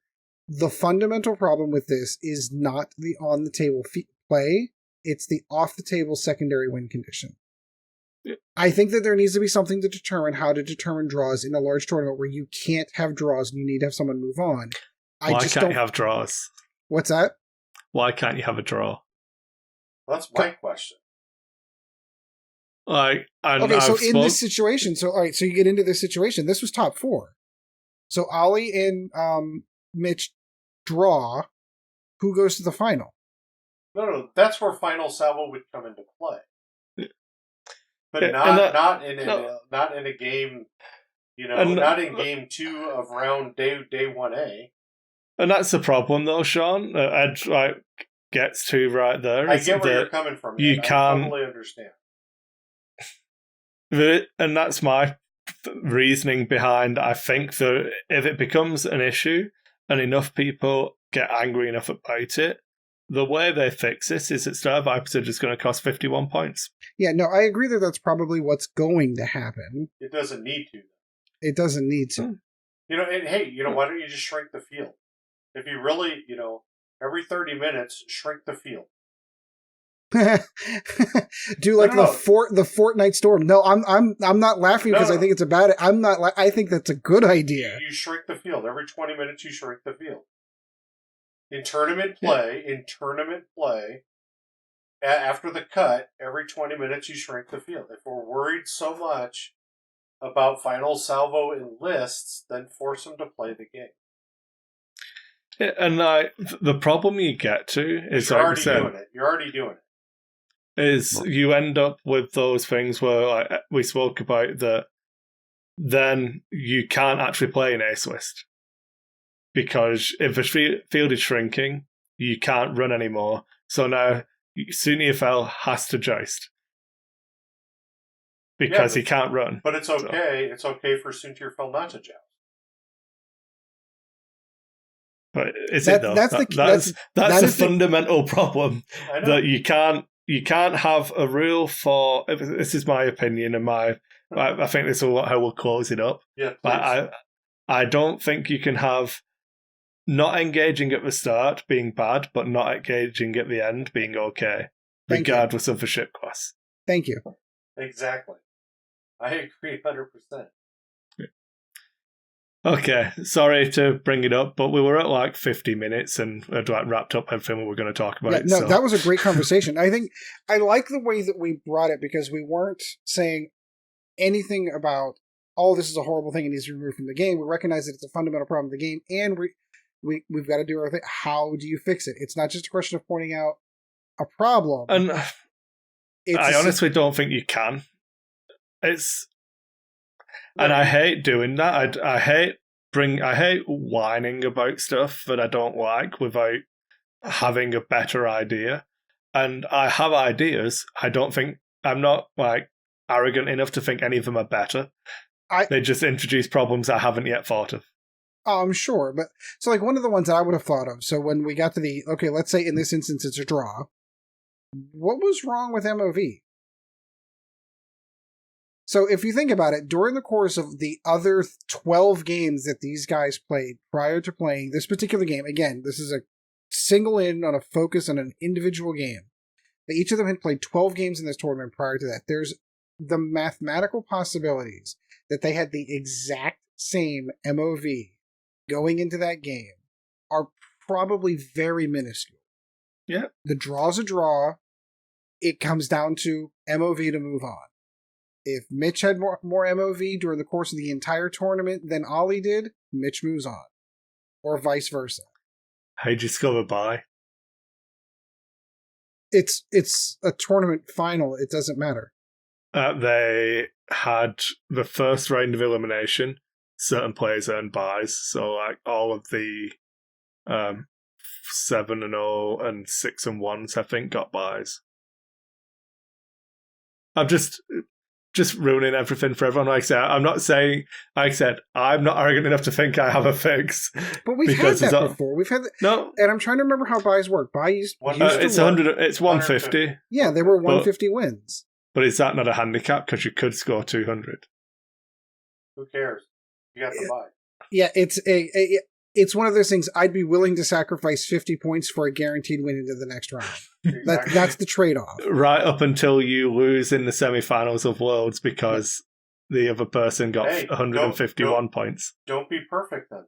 The fundamental problem with this is not the on-the-table play. It's the off-the-table secondary win condition. Yeah. I think that there needs to be something to determine how to determine draws in a large tournament where you can't have draws and you need to have someone move on. Why can't you have draws? What's that? Why can't you have a draw? That's my question. This situation, so you get into this situation. This was top 4. So Ollie and Mitch draw. Who goes to the final? No, that's where final salvo would come into play. But not in a game, not in game 2 of round day 1A. And that's the problem, though, Sean. Ed gets to right there. I get where you're coming from. I totally understand. And that's my reasoning behind, I think that if it becomes an issue and enough people get angry enough about it, the way they fix this is that Star Vipers are just going to cost 51 points. Yeah, no, I agree that that's probably what's going to happen. It doesn't need to. It doesn't need to. And hey, why don't you just shrink the field? If you really, every 30 minutes, shrink the field. Do like the Fortnite storm. No, I'm not laughing because I think it's about it. I think that's a good idea. You shrink the field. Every 20 minutes you shrink the field. In tournament play, after the cut, every 20 minutes you shrink the field. If we're worried so much about final salvo in lists, then force them to play the game. Yeah, and the problem you get to is You're already doing it. Is you end up with those things where we spoke about that then you can't actually play an ace list. Because if the field is shrinking, you can't run anymore. So now Sunifel has to joust. Because he can't run. But it's okay. So. It's okay for Sunifel not to joust. But is it though? That's the fundamental problem. That you can't have a rule for. This is my opinion, and I think this is how we'll close it up. Yeah, please. I don't think you can have not engaging at the start being bad, but not engaging at the end being okay, regardless of the ship class. Thank you. Exactly. I agree 100%. Okay, sorry to bring it up, but we were at 50 minutes and had wrapped up everything we were going to talk about. Yeah, that was a great conversation. I think I like the way that we brought it because we weren't saying anything about, this is a horrible thing and needs to be removed from the game. We recognize that it's a fundamental problem of the game, and we've got to do our thing. How do you fix it? It's not just a question of pointing out a problem. And I honestly don't think you can. And I hate doing that. I hate whining about stuff that I don't like without having a better idea. and I have ideas. I'm not like arrogant enough to think any of them are better. They just introduce problems I haven't yet thought of. I'm sure, but so like one of the ones that I would have thought of. So when we got to okay, let's say in this instance it's a draw. What was wrong with MOV? So if you think about it, during the course of the other 12 games that these guys played prior to playing this particular game, again, this is a single in on a focus on an individual game. That each of them had played 12 games in this tournament prior to that. There's the mathematical possibilities that they had the exact same MOV going into that game are probably very minuscule. Yeah. The draw's a draw. It comes down to MOV to move on. If Mitch had more MOV during the course of the entire tournament than Ollie did, Mitch moves on. Or vice versa. How'd you discover bye? It's a tournament final. It doesn't matter. They had the first round of elimination. Certain players earned buys. So like all of the 7-0 and 6-1s, I think, got buys. I'm just ruining everything for everyone. Like I said, I'm not arrogant enough to think I have a fix. But we've had that before. We've had no, and I'm trying to remember how buys work. Buys it's 100. It's 150. Yeah, they were 150 wins. But is that not a handicap? Because you could score 200. Who cares? You got the buy. Yeah, it's one of those things. I'd be willing to sacrifice 50 points for a guaranteed win into the next round. Exactly. That's the trade-off. Right up until you lose in the semi-finals of Worlds because the other person got 151 points. Don't be perfect then.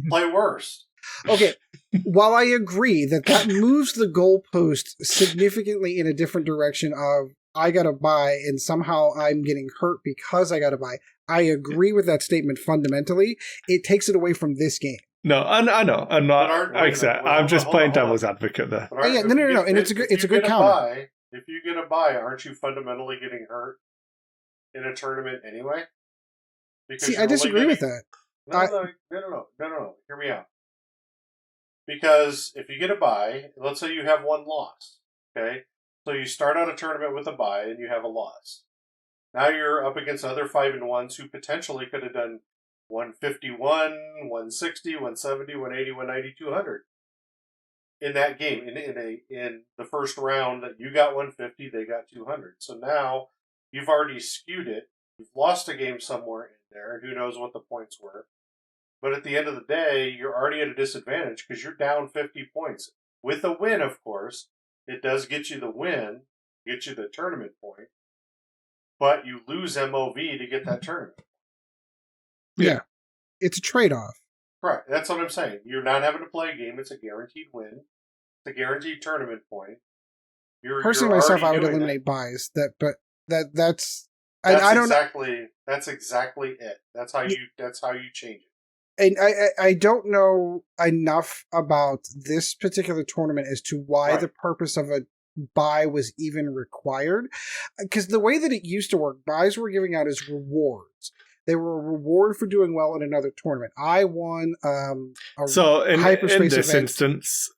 Play worse. Okay, while I agree that moves the goalpost significantly in a different direction of I gotta buy and somehow I'm getting hurt because I gotta buy, I agree with that statement fundamentally. It takes it away from this game. No, I know. I'm not. I'm just playing devil's advocate there. No. And it's a good counter. If you get a buy, aren't you fundamentally getting hurt in a tournament anyway? Because I disagree with that. No. Hear me out. Because if you get a buy, let's say you have one loss, okay? So you start out a tournament with a buy and you have a loss. Now you're up against other 5-1s who potentially could have done 151, 160, 170, 180, 190, 200 in that game. In the first round, that you got 150, they got 200. So now you've already skewed it. You've lost a game somewhere in there, and who knows what the points were. But at the end of the day, you're already at a disadvantage because you're down 50 points. With a win, of course, it does get you the win, get you the tournament point, but you lose MOV to get that tournament. Yeah. It's a trade-off. Right. That's what I'm saying. You're not having to play a game. It's a guaranteed win. It's a guaranteed tournament point. Personally, myself, I would eliminate buys. That's exactly it. That's how you change it. And I don't know enough about this particular tournament as to why the purpose of a buy was even required. Because the way that it used to work, buys were giving out as rewards. They were a reward for doing well in another tournament. I won in this instance,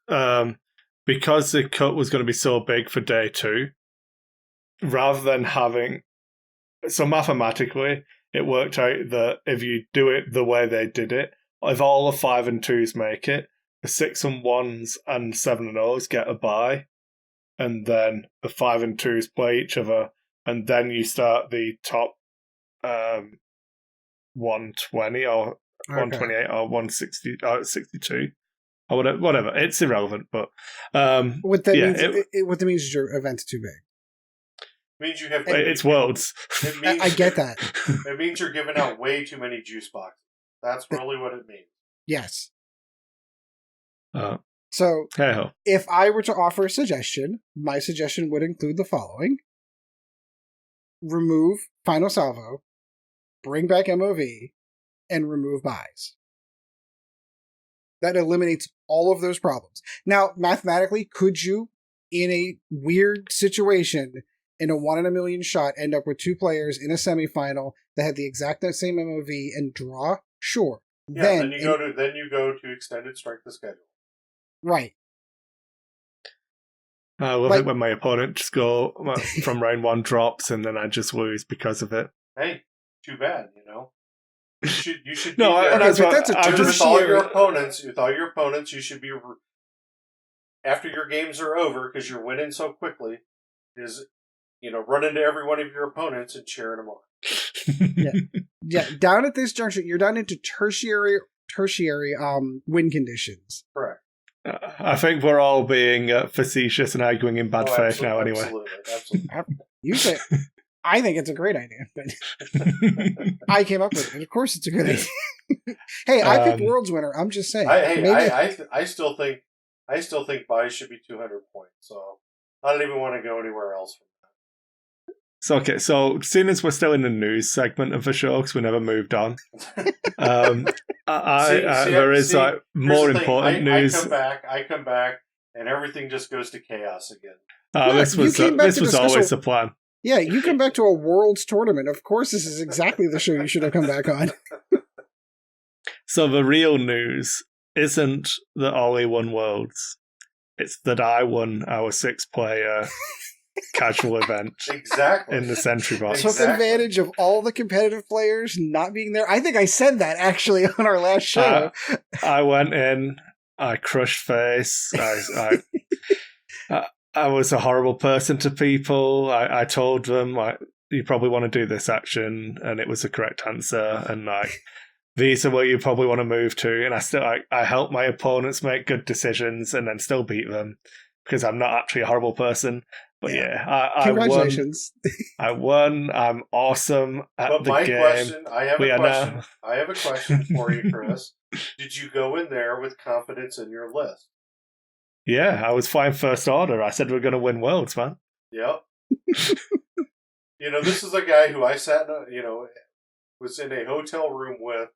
because the cut was going to be so big for day 2, rather than having... So mathematically, it worked out that if you do it the way they did it, if all the 5 and 2s make it, the 6 and 1s and 7 and 0s get a bye, and then the 5 and 2s play each other, and then you start the top 120 or 128 or 160 or 62 or whatever. It's irrelevant, but what that means is your event's too big. Means you have. It's Worlds. I get that. It means you're giving out way too many juice boxes. That's really what it means. Yes. So, if I were to offer a suggestion, my suggestion would include the following: remove Final Salvo, bring back MOV, and remove buys. That eliminates all of those problems. Now, mathematically, could you, in a weird situation, in a 1 in a million shot, end up with 2 players in a semifinal that had the exact same MOV and draw? Sure. Yeah, then you go to extended strength of schedule. Right. I love it when my opponent just go from round 1 drops and then I just lose because of it. Hey, too bad, You should No, be there. Okay, but that's a With all tertiary. your opponents, you should be after your games are over because you're winning so quickly. Run into every one of your opponents and cheering them on. Yeah. Down at this juncture, you're down into tertiary win conditions. Correct. I think we're all being facetious and arguing in bad faith now. Anyway, Absolutely. You say. I think it's a great idea, but I came up with it. Of course, it's a good idea. Hey, I picked World's winner. I'm just saying. I still think buys should be 200 points. So I don't even want to go anywhere else. So okay, so seeing as we're still in the news segment of the show because we never moved on, there is more important news. I come back, and everything just goes to chaos again. This was always the plan. Yeah, you come back to a Worlds tournament. Of course, this is exactly the show you should have come back on. So the real news isn't that Ollie won Worlds. It's that I won our 6-player casual event exactly in the Sentry Box. Took advantage of all the competitive players not being there. I think I said that actually on our last show. I went in, I crushed face, I was a horrible person to people. I told them, you probably want to do this action, and it was the correct answer, and these are where you probably want to move to. And I help my opponents make good decisions and then still beat them because I'm not actually a horrible person. But congratulations. I won. I'm awesome at the game. I have a question for you, Chris. Did you go in there with confidence in your list? Yeah, I was flying first order. I said we're going to win Worlds, man. Yep. This is a guy who I sat, was in a hotel room with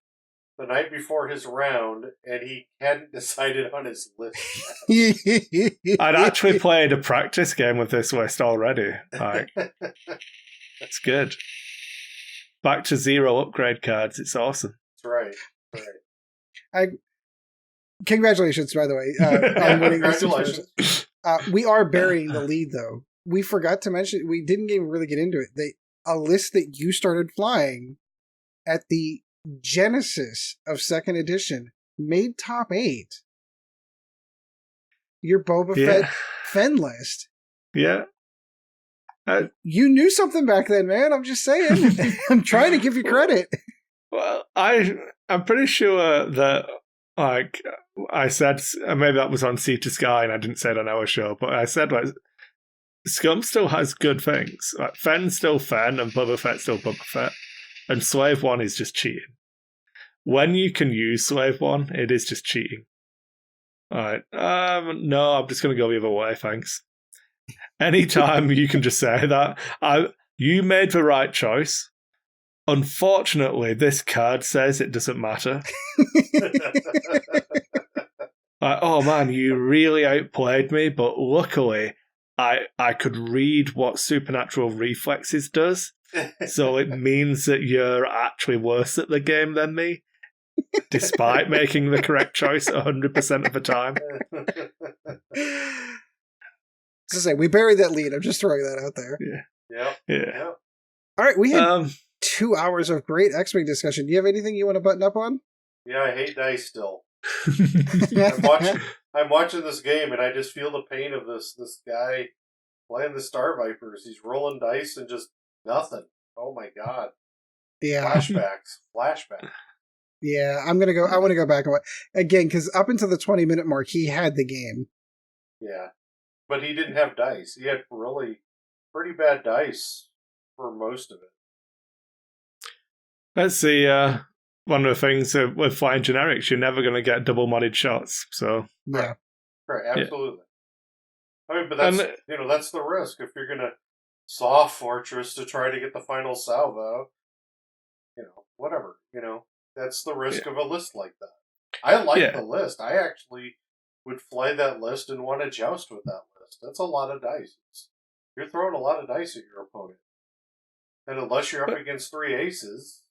the night before his round, and he hadn't decided on his list yet. I'd actually played a practice game with this list already. It's good. Back to 0 upgrade cards. It's awesome. That's right. Congratulations, by the way, on winning this. Congratulations. We are burying the lead, though. We forgot to mention, we didn't even really get into it. A list that you started flying at the genesis of 2nd edition made top 8. Your Boba Fett Fen list. Yeah. You knew something back then, man. I'm just saying. I'm trying to give you credit. Well, I'm pretty sure that, I said, maybe that was on Sea to Sky and I didn't say it on our show, but I said, Scum still has good things. Fen's still Fen and Boba Fett's still Boba Fett. And Slave 1 is just cheating. When you can use Slave 1, it is just cheating. Alright, no, I'm just going to go the other way, thanks. Anytime you can just say that, you made the right choice. Unfortunately, this card says it doesn't matter. Oh man, you really outplayed me, but luckily I could read what Supernatural Reflexes does, so it means that you're actually worse at the game than me, despite making the correct choice 100% of the time. To say, we buried that lead. I'm just throwing that out there. Yeah. All right, we had 2 hours of great X-Wing discussion. Do you have anything you want to button up on? Yeah, I hate dice still. I'm watching this game and I just feel the pain of this guy playing the Star Vipers. He's rolling dice and just nothing. Oh my god. Yeah. Flashbacks. Yeah, I want to go back again because up until the 20-minute mark, he had the game. Yeah, but he didn't have dice. He had really pretty bad dice for most of it. Let's see. One of the things with flying generics, you're never going to get double modded shots. So yeah, right, absolutely. Yeah. I mean, but that's the risk if you're going to soft fortress to try to get the final salvo. Whatever. That's the risk of a list like that. I like the list. I actually would fly that list and want to joust with that list. That's a lot of dice. You're throwing a lot of dice at your opponent, and unless you're up against 3 aces,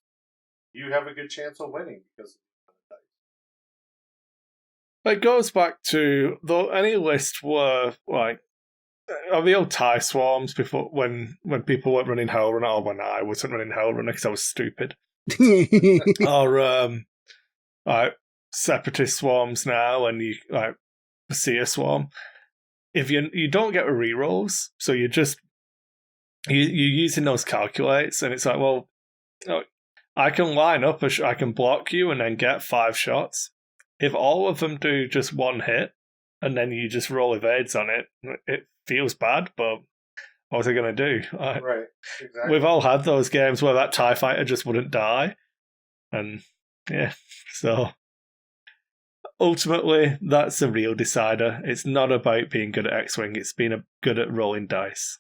you have a good chance of winning because of the dice. It goes back to, though any list were on the old TIE swarms before when people weren't running Hell Runner, or when I wasn't running Hell Runner because I was stupid, or like Separatist swarms now, and you like see a swarm. If you don't get rerolls, so you're using those calculates, and it's like, well, I can line up, I can block you, and then get 5 shots. If all of them do just 1 hit, and then you just roll evades on it, it feels bad, but what was I going to do? Right, exactly. We've all had those games where that TIE fighter just wouldn't die, and yeah, so ultimately, that's a real decider. It's not about being good at X-Wing, it's being good at rolling dice.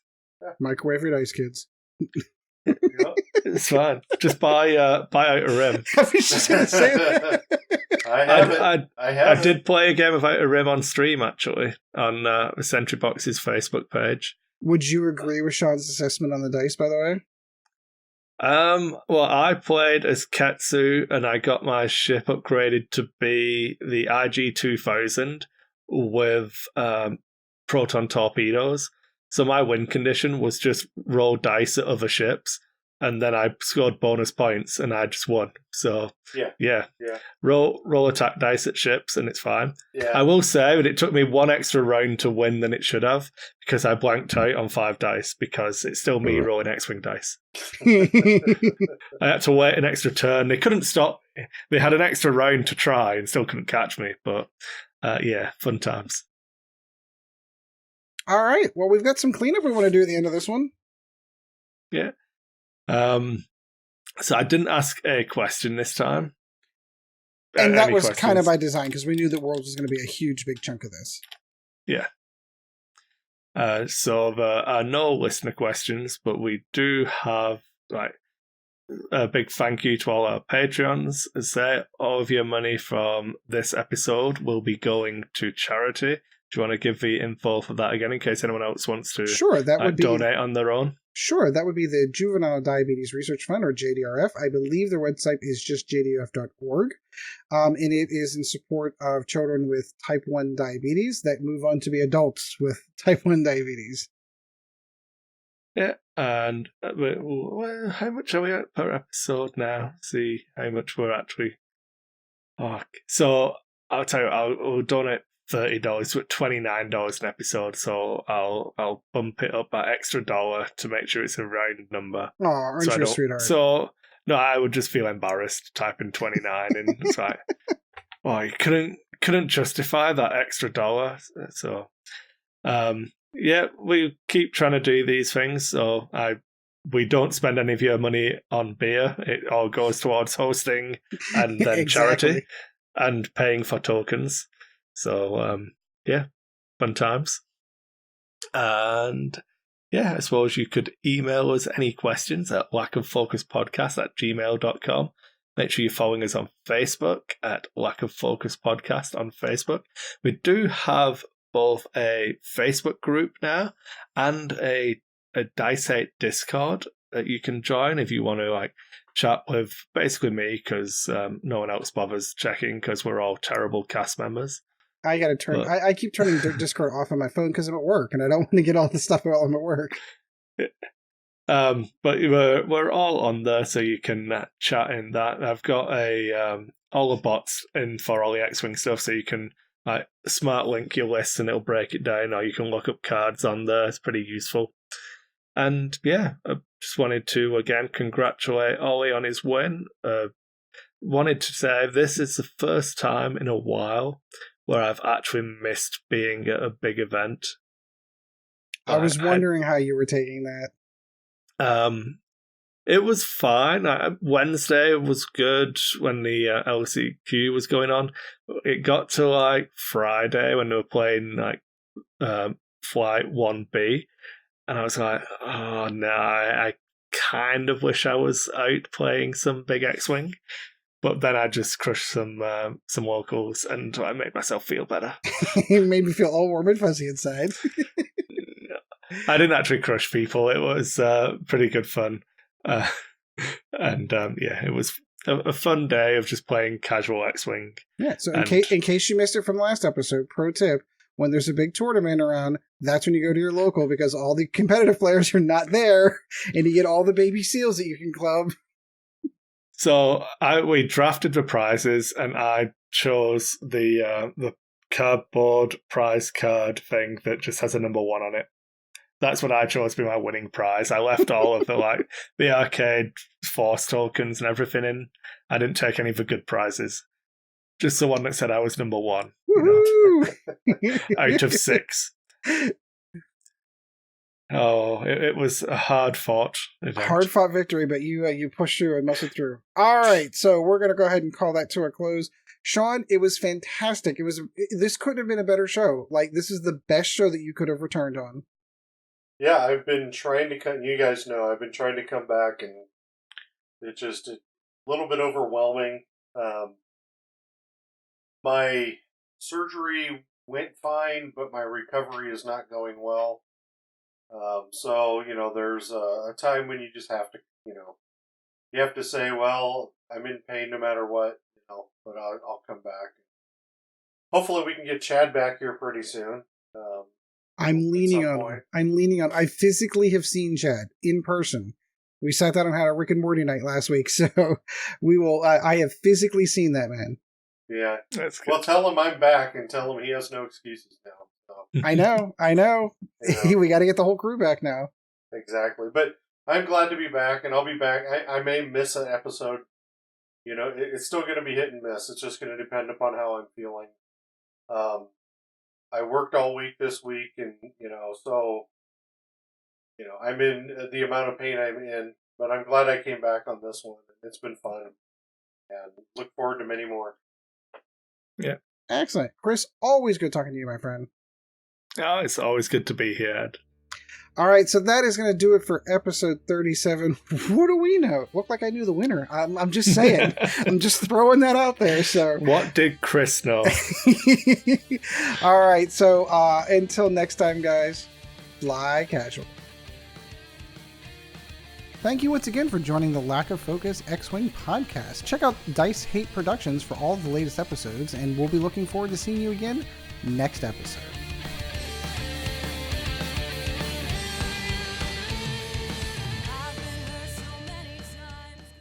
Microwave your dice, kids. It's fine. Just buy out a rim. I was just going to say that. I did play a game of Outer Rim on stream, actually, on Sentry Box's Facebook page. Would you agree with Sean's assessment on the dice, by the way? Well, I played as Ketsu, and I got my ship upgraded to be the IG-2000 with proton torpedoes. So my win condition was just roll dice at other ships, and then I scored bonus points, and I just won. So yeah. Roll attack dice at ships, and it's fine. Yeah. I will say that it took me 1 extra round to win than it should have, because I blanked out on 5 dice, because it's still me rolling X-Wing dice. I had to wait an extra turn. They couldn't stop. They had an extra round to try and still couldn't catch me. But yeah, fun times. All right. Well, we've got some cleanup we want to do at the end of this one. Yeah. So I didn't ask a question this time. And that was kind of by design, because we knew that Worlds was going to be a huge, big chunk of this. Yeah. So there are no listener questions, but we do have a big thank you to all our Patreons. Say all of your money from this episode will be going to charity. Do you want to give the info for that again in case anyone else wants to donate on their own? Sure, that would be the Juvenile Diabetes Research Fund, or JDRF. I believe their website is just jdrf.org, and it is in support of children with type 1 diabetes that move on to be adults with type 1 diabetes. Yeah, and how much are we at per episode now? See how much we're actually... Oh, so I'll tell you, I'll donate $30 to $29 an episode, so I'll bump it up that extra $1 to make sure it's a round number. Oh, aren't you a sweetheart? So no, I would just feel embarrassed typing 29 and it's like, oh, you couldn't justify that extra $1. So yeah, we keep trying to do these things. So we don't spend any of your money on beer. It all goes towards hosting and then Exactly. charity and paying for tokens. So, yeah, fun times. And, yeah, I suppose you could email us any questions at lackoffocuspodcast@gmail.com. Make sure you're following us on Facebook at Lack of Focus Podcast on Facebook. We do have both a Facebook group now and a Dice 8 Discord that you can join if you want to, chat with basically me, because no one else bothers checking because we're all terrible cast members. I gotta turn. I keep turning Discord off on my phone because I'm at work, and I don't want to get all the stuff while I'm at work. But we're all on there, so you can chat in that. I've got all the bots in for all the X-Wing stuff, so you can smart link your list and it'll break it down, or you can look up cards on there. It's pretty useful. And yeah, I just wanted to again congratulate Ollie on his win. Wanted to say this is the first time in a while where I've actually missed being at a big event. I was wondering how you were taking that. It was fine. Wednesday was good when the LCQ was going on. It got to Friday when they were playing Flight 1B, and I was like, oh no, I kind of wish I was out playing some big X-Wing. But then I just crushed some locals, and I made myself feel better. It made me feel all warm and fuzzy inside. I didn't actually crush people. It was pretty good fun. Yeah, it was a fun day of just playing casual X-Wing. Yeah, so in case you missed it from the last episode, pro tip, when there's a big tournament around, that's when you go to your local because all the competitive players are not there, and you get all the baby seals that you can club. So we drafted the prizes, and I chose the cardboard prize card thing that just has a number 1 on it. That's what I chose to be my winning prize. I left all of the arcade force tokens and everything in. I didn't take any of the good prizes. Just the one that said I was number 1. Out of 6. Oh, it was a hard-fought event. Hard-fought victory, but you pushed through and muscled through. All right, so we're going to go ahead and call that to a close. Sean, it was fantastic. This couldn't have been a better show. Like, this is the best show that you could have returned on. Yeah, I've been trying to come. You guys know I've been trying to come back, and it's just a little bit overwhelming. My surgery went fine, but my recovery is not going well. So there's a time when you just have to, you have to say, well, I'm in pain no matter what, but I'll come back. Hopefully, we can get Chad back here pretty soon. I'm leaning on. I physically have seen Chad in person. We sat down and had a Rick and Morty night last week, so we will. I have physically seen that man. Yeah. That's good. Well, tell him I'm back, and tell him he has no excuses now. So. I know. We got to get the whole crew back now. Exactly, but I'm glad to be back, and I'll be back. I may miss an episode. It's still going to be hit and miss. It's just going to depend upon how I'm feeling. I worked all week this week, and so I'm in the amount of pain I'm in, but I'm glad I came back on this one. It's been fun, and look forward to many more. Yeah, excellent, Chris. Always good talking to you, my friend. Oh, it's always good to be here. All right, so that is going to do it for episode 37. What do we know? Looked like I knew the winner. I'm just saying. I'm just throwing that out there. So, what did Chris know? All right, so until next time, guys, fly casual. Thank you once again for joining the Lack of Focus X-Wing podcast. Check out Dice Hate Productions for all the latest episodes, and we'll be looking forward to seeing you again next episode.